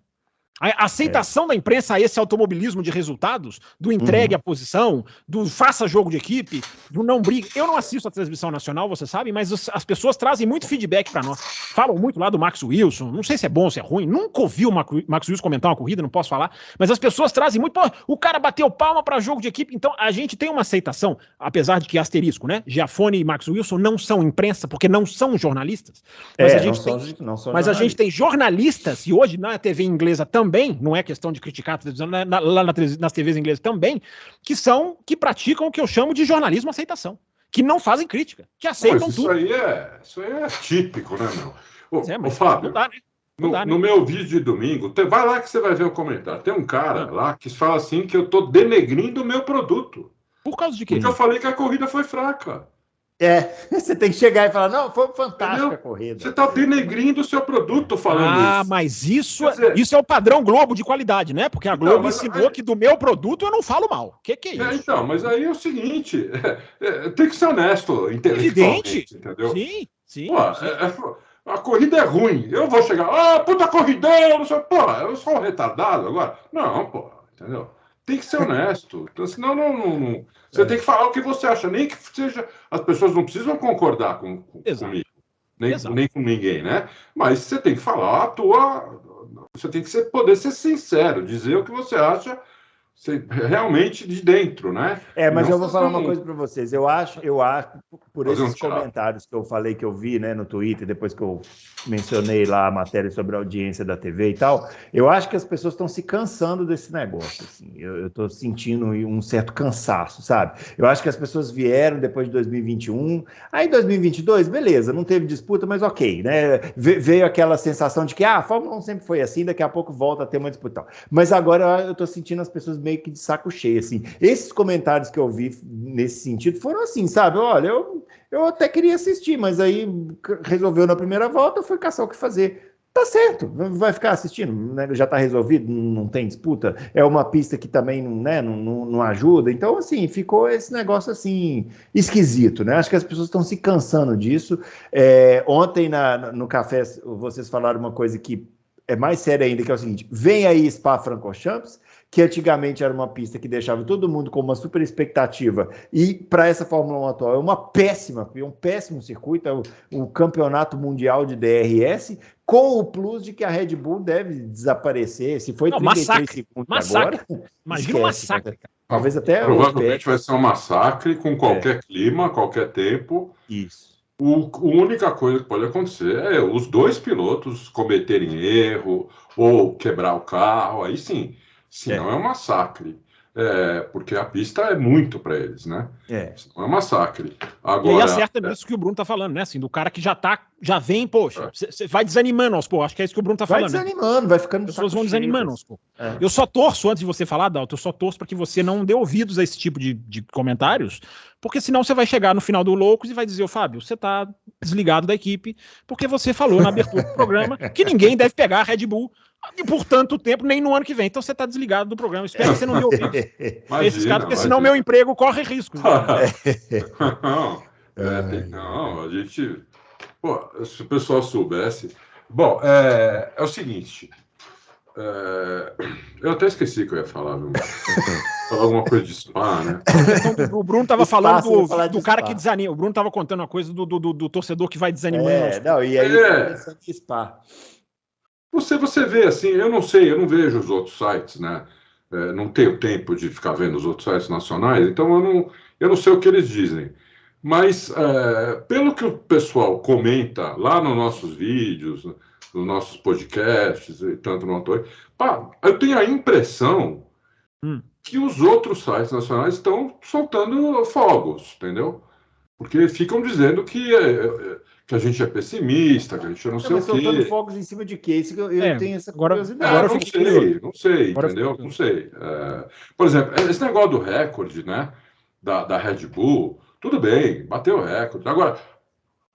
C: A aceitação da imprensa a esse automobilismo de resultados, do entregue à posição, do faça jogo de equipe, do não brigue. Eu não assisto a transmissão nacional, você sabe, mas as pessoas trazem muito feedback para nós. Falam muito lá do Max Wilson, não sei se é bom ou se é ruim, nunca ouvi o Max Wilson comentar uma corrida, não posso falar, mas as pessoas trazem muito, o cara bateu palma para jogo de equipe, então a gente tem uma aceitação, apesar de que asterisco, né? Giafone e Max Wilson não ssão imprensa, porque não são jornalistas, mas a gente tem jornalistas, e hoje na TV inglesa também, não é questão de criticar a televisão, lá nas TVs inglesas também, que praticam o que eu chamo de jornalismo aceitação, que não fazem crítica, que aceitam tudo.
B: Isso aí é típico, né, meu? Fábio, não dá, né? No meu vídeo de domingo, vai lá que você vai ver o comentário. Tem um cara lá que fala assim que eu tô denegrindo o meu produto.
C: Por causa de quê?
B: Porque eu falei que a corrida foi fraca.
A: Você tem que chegar e falar, não, foi fantástica a corrida.
B: Você está denegrindo o seu produto falando isso.
C: Mas isso é o padrão Globo de qualidade, né? Porque a Globo ensinou que do meu produto eu não falo mal. Que é isso?
B: Então, mas aí é o seguinte, tem que ser honesto intelectualmente, entendeu?
C: Sim.
B: A corrida é ruim. Eu vou chegar, puta corridão, não sei, eu sou um retardado agora. Não, entendeu? Tem que ser honesto. Então, senão não. Você tem que falar o que você acha. Nem que seja. As pessoas não precisam concordar comigo. Nem com ninguém, né? Mas você tem que falar a tua. Você tem que poder ser sincero, dizer o que você acha realmente de dentro, né?
A: Mas eu vou falar uma coisa para vocês. Eu acho, por esses comentários que eu falei, que eu vi, né, no Twitter, depois que eu mencionei lá a matéria sobre a audiência da TV e tal, eu acho que as pessoas estão se cansando desse negócio, assim. Eu estou sentindo um certo cansaço, sabe? Eu acho que as pessoas vieram depois de 2021, aí 2022, beleza, não teve disputa, mas ok, né? Veio aquela sensação de que a Fórmula 1 sempre foi assim, daqui a pouco volta a ter uma disputa. Mas agora eu estou sentindo as pessoas meio que de saco cheio, assim. Esses comentários que eu vi nesse sentido foram assim, sabe? Olha, eu até queria assistir, mas aí resolveu na primeira volta, eu fui caçar o que fazer. Tá certo, vai ficar assistindo, né? Já tá resolvido, não tem disputa, é uma pista que também não ajuda, então assim, ficou esse negócio assim, esquisito, né? Acho que as pessoas estão se cansando disso. Ontem no café vocês falaram uma coisa que é mais sério ainda, que é o seguinte, vem aí Spa-Francorchamps, que antigamente era uma pista que deixava todo mundo com uma super expectativa, e para essa Fórmula 1 atual é um péssimo circuito, é o campeonato mundial de DRS, com o plus de que a Red Bull deve desaparecer, se foi 33 segundos agora,
C: imagina um massacre, cara.
A: Talvez até
B: provavelmente vai ser um massacre com qualquer clima, qualquer tempo.
A: Isso.
B: A única coisa que pode acontecer é os dois pilotos cometerem erro ou quebrar o carro, aí sim. Senão é um massacre. Porque a pista é muito para eles, né? Senão é um massacre. Agora,
C: e aí acerta nisso que o Bruno tá falando, né? Assim, do cara que já vem, poxa, você vai desanimando aos poucos. Acho que é isso que o Bruno tá falando.
A: Vai desanimando, né? Vai ficando.
C: As pessoas vão desanimando aos poucos. Eu só torço, antes de você falar, Dalton, eu só torço para que você não dê ouvidos a esse tipo de comentários, porque senão você vai chegar no final do Loucos e vai dizer, ô Fábio, você tá desligado da equipe, porque você falou na abertura do programa que ninguém deve pegar a Red Bull e por tanto tempo, nem no ano que vem. Então você tá desligado do programa. Espero que você não dê ouvidos a esses caras, porque senão meu emprego corre risco.
B: Não, a gente... Pô, se o pessoal soubesse... Bom, é o seguinte... eu até esqueci que eu ia falar, viu? Falar alguma coisa de Spa, né?
C: O Bruno tava falando do cara que desanima. O Bruno tava contando uma coisa do torcedor que vai desanimando.
A: Não, e aí pensando em Spa.
B: Você vê assim, eu não sei, eu não vejo os outros sites, né? Não tenho tempo de ficar vendo os outros sites nacionais, então eu não sei o que eles dizem. Mas, pelo que o pessoal comenta lá nos nossos vídeos, nos nossos podcasts, e tanto no autor, eu tenho a impressão que os outros sites nacionais estão soltando fogos, entendeu? Porque ficam dizendo que a gente é pessimista, que a gente não sei o quê.
A: Soltando fogos em cima de quê? Isso que eu tenho essa curiosidade.
B: Agora não sei, entendeu? Não sei. Por exemplo, esse negócio do recorde, né? Da Red Bull, tudo bem, bateu o recorde. Agora,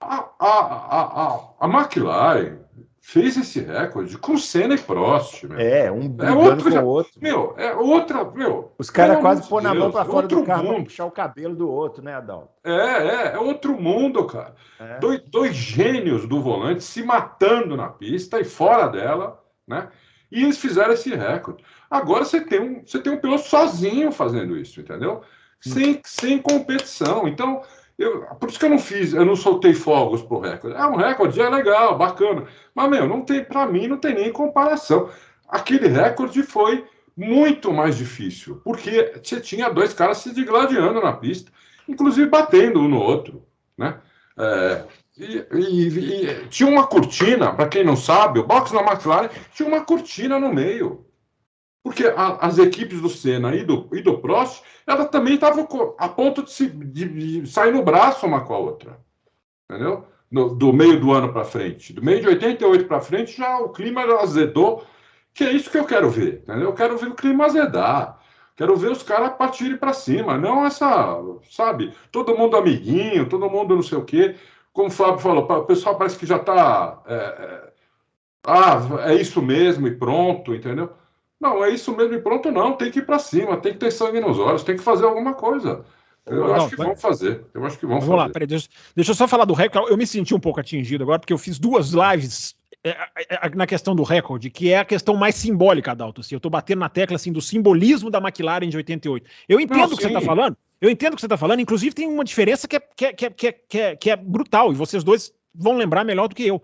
B: a McLaren fez esse recorde com Senna e Prost, meu.
A: Um brigando com o outro.
B: Os
A: caras quase pôr na mão para fora do carro para puxar o cabelo do outro, né, Adalto?
B: É outro mundo, cara. Dois gênios do volante se matando na pista e fora dela, né? E eles fizeram esse recorde. Agora você tem um piloto sozinho fazendo isso, entendeu? Sem competição. Então, por isso que eu não soltei fogos pro recorde. Um recorde, é legal, bacana. Mas, para mim, não tem nem comparação. Aquele recorde foi muito mais difícil, porque você tinha dois caras se digladiando na pista, inclusive batendo um no outro, né? E tinha uma cortina, para quem não sabe, o box da McLaren tinha uma cortina no meio. Porque as equipes do Senna e do Prost, ela também estavam a ponto de sair no braço uma com a outra. Entendeu? Do meio do ano para frente. Do meio de 88 para frente, já o clima azedou, que é isso que eu quero ver. Entendeu? Eu quero ver o clima azedar. Quero ver os caras partirem para cima. Não essa, sabe, todo mundo amiguinho, todo mundo não sei o quê. Como o Fábio falou, o pessoal parece que já está... é isso mesmo e pronto, entendeu? Não, é isso mesmo e pronto, não. Tem que ir para cima, tem que ter sangue nos olhos, tem que fazer alguma coisa. Eu acho que vão fazer. Vamos
C: lá, peraí, deixa eu só falar do recorde. Eu me senti um pouco atingido agora, porque eu fiz 2 lives na questão do recorde, que é a questão mais simbólica, Adalto. Assim, eu estou batendo na tecla assim, do simbolismo da McLaren de 88. Eu entendo o que você está falando. Eu entendo o que você está falando. Inclusive, tem uma diferença que é brutal, e vocês dois vão lembrar melhor do que eu.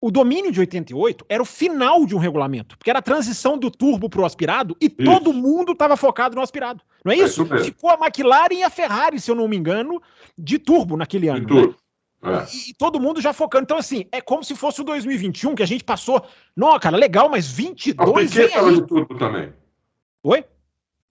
C: O domínio de 88 era o final de um regulamento, porque era a transição do turbo para o aspirado e todo mundo estava focado no aspirado. Não é isso? Ficou a McLaren e a Ferrari, se eu não me engano, de turbo naquele ano. Né? E todo mundo já focando. Então, assim, é como se fosse o 2021, que a gente passou... Não, cara, legal, mas 22...
B: O Piquet estava de turbo também.
C: Oi?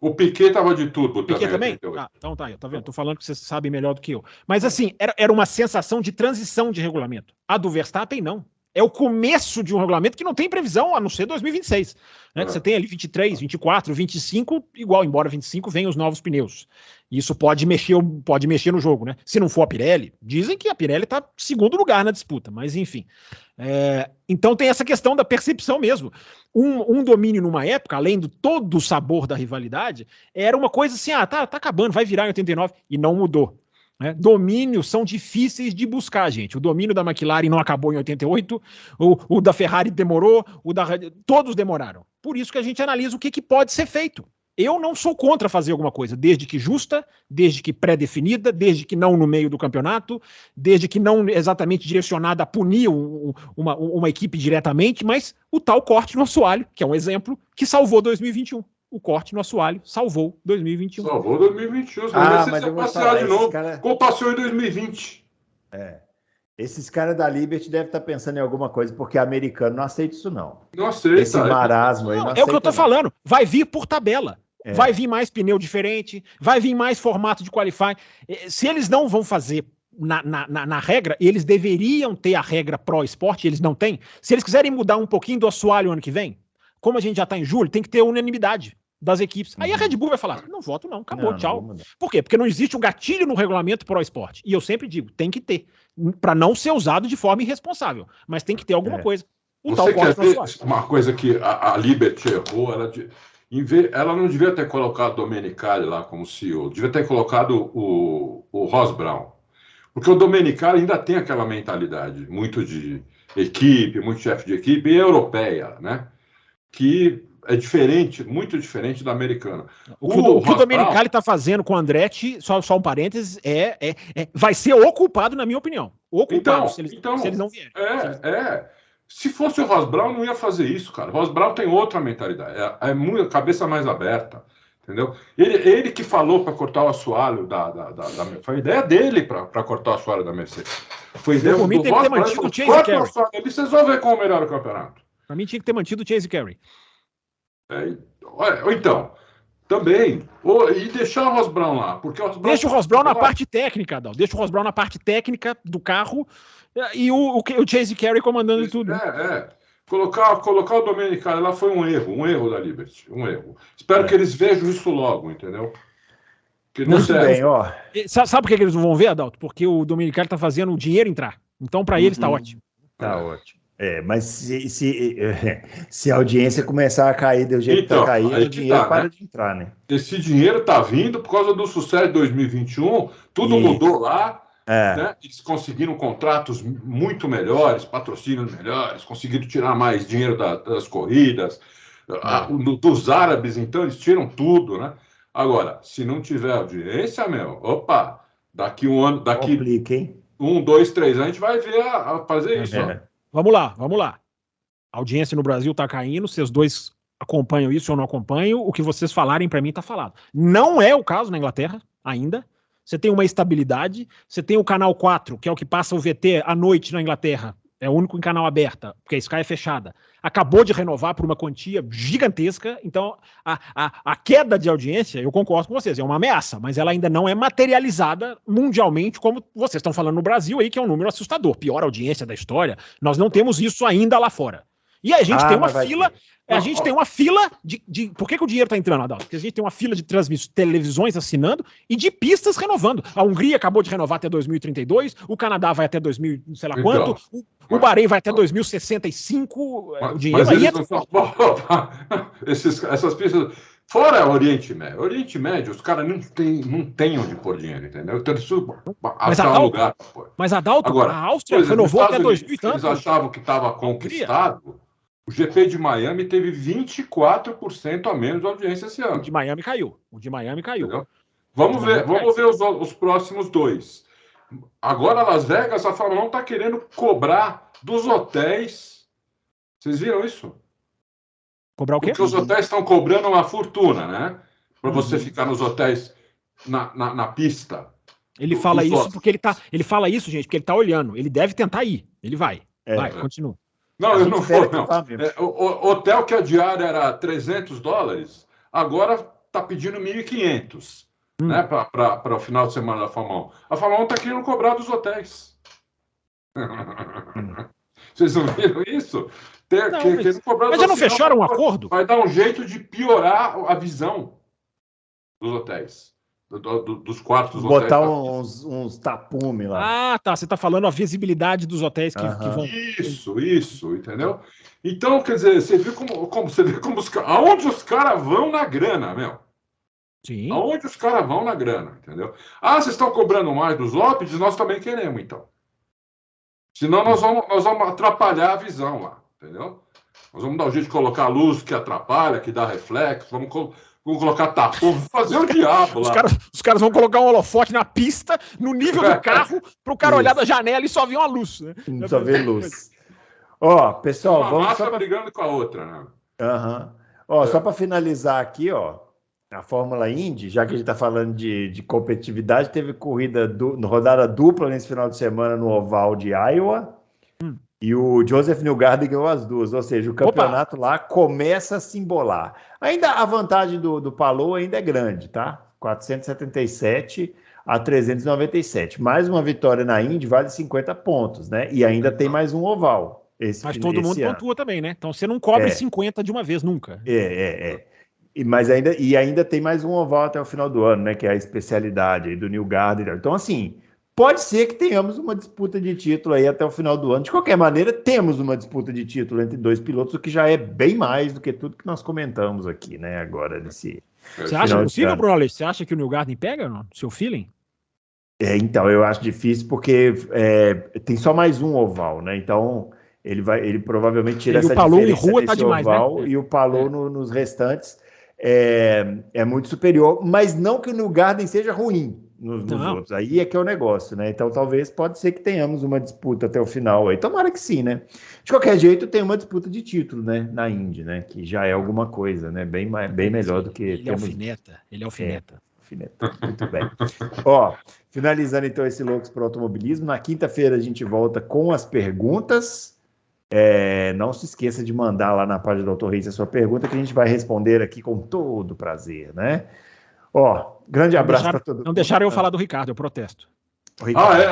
B: O Piquet estava de turbo
C: também. Piquet também? Então tá, tá vendo? Tô falando que você sabe melhor do que eu. Mas, assim, era uma sensação de transição de regulamento. A do Verstappen, não. É o começo de um regulamento que não tem previsão, a não ser 2026. Né? Que você tem ali 23, 24, 25, igual, embora 25 venham os novos pneus. Isso pode mexer no jogo, né? Se não for a Pirelli, dizem que a Pirelli está em segundo lugar na disputa, mas enfim. Então tem essa questão da percepção mesmo. Um domínio numa época, além do todo o sabor da rivalidade, era uma coisa assim, tá acabando, vai virar em 89, e não mudou. Né? Domínios são difíceis de buscar, gente. O domínio da McLaren não acabou em 88, o da Ferrari demorou, todos demoraram. Por isso que a gente analisa o que pode ser feito. Eu não sou contra fazer alguma coisa, desde que justa, desde que pré-definida, desde que não no meio do campeonato, desde que não exatamente direcionada a punir uma equipe diretamente, mas o tal corte no assoalho, que é um exemplo, que salvou 2021. O corte no assoalho salvou 2021.
B: Salvou 2021.
A: Mas eu vou
B: passear de novo.
A: Cara...
B: Como passou em 2020.
A: Esses caras da Liberty devem estar pensando em alguma coisa, porque americano não aceita isso, não.
B: Não aceita.
A: Esse marasmo aí não aceita.
C: É o que eu tô falando. Vai vir por tabela. Vai vir mais pneu diferente, vai vir mais formato de qualify. Se eles não vão fazer na regra, eles deveriam ter a regra Pro Sport, eles não têm. Se eles quiserem mudar um pouquinho do assoalho ano que vem, como a gente já está em julho, tem que ter unanimidade das equipes. Aí a Red Bull vai falar, não voto não, acabou, tchau. Por quê? Porque não existe um gatilho no regulamento Pro Sport. E eu sempre digo, tem que ter, para não ser usado de forma irresponsável, mas tem que ter alguma coisa.
B: Você quer ver uma coisa que a Liberty errou, ela não devia ter colocado o Domenicali lá como CEO, devia ter colocado o Ross Brown. Porque o Domenicali ainda tem aquela mentalidade muito de equipe, muito chefe de equipe, e europeia, né? Que é diferente, muito diferente da americana.
C: O que o Domenicali está fazendo com o Andretti, só um parênteses, vai ser o culpado, na minha opinião. O culpado, se eles não vierem.
B: Se fosse o Ross Brown, não ia fazer isso, cara. O Ross Brown tem outra mentalidade. É muito cabeça mais aberta, entendeu? Ele que falou para cortar o assoalho foi a ideia dele para cortar o assoalho da Mercedes. Foi ideia do
C: Ross Brown. Mantido o Chase Carey.
B: Vocês vão ver como melhora o campeonato.
C: Para mim tinha que ter mantido o Chase Carey.
B: Então, também. E deixar o Ross Brown lá. Porque
C: deixa o Ross Brown na parte técnica, Adão. Deixa o Ross Brown na parte técnica do carro e o Chase Carey comandando tudo.
B: Colocar o Domenicali lá foi um erro da Liberty. Um erro. Espero que eles vejam isso logo, entendeu?
A: Muito bem, ó.
C: Sabe por que eles não vão ver, Adalto? Porque o Domenicali está fazendo o dinheiro entrar. Então, para eles, está ótimo.
A: Tá ótimo. Mas se a audiência começar a cair do jeito que está caindo, o dinheiro para de entrar, né?
B: Esse dinheiro está vindo por causa do sucesso de 2021, tudo mudou lá, né? Eles conseguiram contratos muito melhores, patrocínios melhores, conseguiram tirar mais dinheiro das corridas, dos árabes, então eles tiram tudo, né? Agora, se não tiver audiência, daqui um ano,
A: complica, hein?
B: 1, 2, 3 anos, a gente vai ver a fazer isso, ó.
C: Vamos lá. A audiência no Brasil tá caindo, vocês dois acompanham isso ou não acompanham, o que vocês falarem para mim tá falado. Não é o caso na Inglaterra ainda. Você tem uma estabilidade, você tem o Canal 4, que é o que passa o VT à noite na Inglaterra, é o único em canal aberta, porque a Sky é fechada. Acabou de renovar por uma quantia gigantesca, então a queda de audiência, eu concordo com vocês, é uma ameaça, mas ela ainda não é materializada mundialmente, como vocês estão falando no Brasil aí, que é um número assustador, pior audiência da história. Nós não temos isso ainda lá fora. E a gente tem uma fila... A gente tem uma fila de... Por que o dinheiro está entrando, Adalto? Porque a gente tem uma fila de televisões assinando e de pistas renovando. A Hungria acabou de renovar até 2032, o Canadá vai até 2000, não sei lá quanto, o Bahrein vai até 2065. O dinheiro aí
B: essas pistas... Fora o Oriente Médio. Oriente Médio, os caras não têm onde pôr dinheiro, entendeu? Então, isso achar um lugar para pôr.
C: Mas, Adalto,
B: agora,
C: a Áustria renovou até 2000 e tanto.
B: Eles achavam que estava conquistado... O GP de Miami teve 24% a menos de audiência esse ano.
C: O de Miami caiu. Entendeu?
B: Vamos ver os próximos 2. Agora, Las Vegas, a Fórmula 1 está querendo cobrar dos hotéis. Vocês viram isso?
C: Cobrar o quê?
B: Porque os hotéis estão cobrando uma fortuna, né? Para você ficar nos hotéis na pista.
C: Ele fala isso porque ele fala isso, gente, porque ele está olhando. Ele deve tentar ir. Ele vai. Continua.
B: Não, eu não vou, não. O hotel que a diária era $300, agora está pedindo 1.500, né, para o final de semana da Fórmula 1. A Fórmula 1 está querendo cobrar dos hotéis. Vocês não viram isso?
C: Mas já não fecharam um acordo?
B: Vai dar um jeito de piorar a visão dos hotéis. Dos quartos dos
A: hotéis. Botar uns tapume lá.
C: Ah, tá. Você está falando a visibilidade dos hotéis que vão...
B: Isso, entendeu? Então, quer dizer, você vê como aonde os caras vão na grana, meu.
C: Sim.
B: Aonde os caras vão na grana, entendeu? Ah, vocês estão cobrando mais dos hóspedes? Nós também queremos, então. Senão nós vamos atrapalhar a visão lá, entendeu? Nós vamos dar um jeito de colocar luz que atrapalha, que dá reflexo, vamos colocar tapão, vamos fazer o diabo lá.
C: Os caras vão colocar um holofote na pista, no nível do carro, para o cara olhar da janela e só ver uma luz. Né?
A: Só ver luz. Ó, pessoal,
B: uma
A: vamos
B: massa brigando com a outra, né?
A: Ó, só para finalizar aqui, ó, a Fórmula Indy, já que a gente está falando de competitividade, teve corrida rodada dupla nesse final de semana no oval de Iowa. E o Joseph Newgarden ganhou as duas, ou seja, o campeonato lá começa a se embolar. Ainda a vantagem do Palou ainda é grande, tá? 477 a 397. Mais uma vitória na Indy vale 50 pontos, né? E ainda tem mais um oval.
C: Mas todo mundo pontua também, né? Então você não cobre 50 de uma vez nunca.
A: Mas ainda tem mais um oval até o final do ano, né? Que é a especialidade aí do Newgarden. Então, assim, pode ser que tenhamos uma disputa de título aí até o final do ano. De qualquer maneira, temos uma disputa de título entre dois pilotos, o que já é bem mais do que tudo que nós comentamos aqui, né? Agora, nesse.
C: Você acha possível, Bruno Aleixo? Você acha que o Newgarden pega, no seu feeling?
A: Então, eu acho difícil porque tem só mais um oval, né? Então, ele provavelmente tira essa
C: diferença
A: em rua
C: tá demais,
A: oval, né? E o Palou nos restantes é muito superior, mas não que o Newgarden seja ruim nos outros. Aí é que é o negócio, né? Então, talvez pode ser que tenhamos uma disputa até o final aí. Tomara que sim, né? De qualquer jeito, tem uma disputa de título, né? Na Indy, né? Que já é alguma coisa, né? Bem melhor do que...
C: Ele é alfineta.
A: Muito bem. Ó, finalizando então esse Loucos para o Automobilismo, na quinta-feira a gente volta com as perguntas. Não se esqueça de mandar lá na página do Autorrace a sua pergunta, que a gente vai responder aqui com todo prazer, né? Ó, grande abraço para todo mundo.
C: Não deixaram eu falar do Ricardo, eu protesto.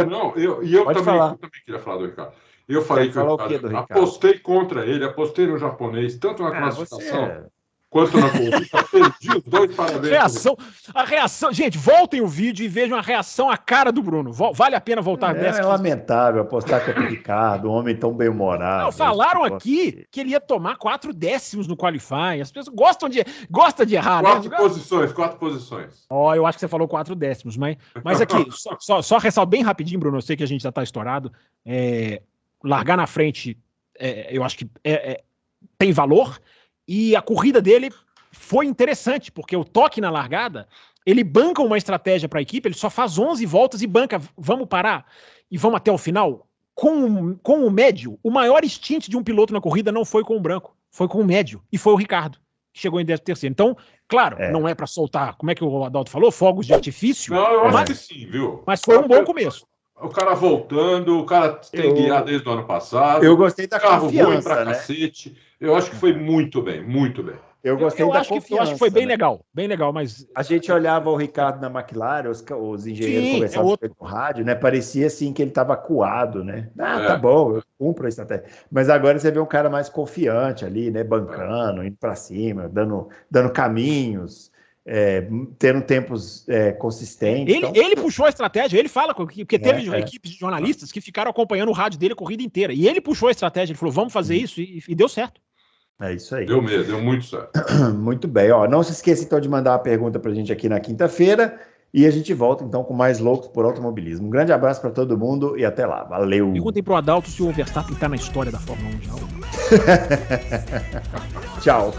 B: Não, eu também queria falar do Ricardo. Eu falei que eu apostei contra ele, apostei no japonês, tanto na classificação quanto na corrida, perdi os dois, parabéns.
C: A reação, gente, voltem o vídeo e vejam a reação à cara do Bruno. Vale a pena voltar nessa.
A: É lamentável apostar contra o Ricardo, um homem tão bem-humorado.
C: Falaram aqui que ele ia tomar 4 décimos no qualifying. As pessoas gostam de errar,
B: 4 posições.
C: Eu acho que você falou 4 décimos, mas aqui, só ressalto bem rapidinho, Bruno, eu sei que a gente já está estourado. Largar na frente, eu acho que tem valor. E a corrida dele foi interessante, porque o toque na largada, ele banca uma estratégia para a equipe, ele só faz 11 voltas e banca, vamos parar e vamos até o final. Com o médio, o maior stint de um piloto na corrida não foi com o branco, foi com o médio, e foi o Ricardo, que chegou em 13º. Então, claro, não é para soltar, como é que o Adalto falou? Fogos de artifício.
B: Não, eu acho que sim, viu?
C: Mas foi um bom começo.
B: O cara voltando, o cara tem guiado desde o ano passado.
A: Eu gostei da
B: carro
A: confiança,
B: ruim pra
A: né?
B: Cacete. Eu acho que foi muito bem, muito bem.
A: Eu gostei da confiança.
C: Eu acho que foi bem legal, mas...
A: A gente olhava o Ricardo na McLaren, os engenheiros conversavam com o rádio, né? Parecia assim que ele estava acuado, né? Tá bom, eu cumpro a estratégia. Mas agora você vê um cara mais confiante ali, né? Bancando, indo para cima, dando caminhos, tendo tempos consistentes.
C: Ele puxou a estratégia, ele fala, porque teve equipes de jornalistas que ficaram acompanhando o rádio dele a corrida inteira. E ele puxou a estratégia, ele falou, vamos fazer isso, e deu certo.
A: É isso aí.
B: Deu muito certo.
A: Muito bem. Não se esqueça então de mandar uma pergunta para a gente aqui na quinta-feira e a gente volta então com mais Loucos por Automobilismo. Um grande abraço para todo mundo e até lá. Valeu.
C: Perguntem pro Adalto se o Verstappen está na história da Fórmula 1 já.
A: Tchau.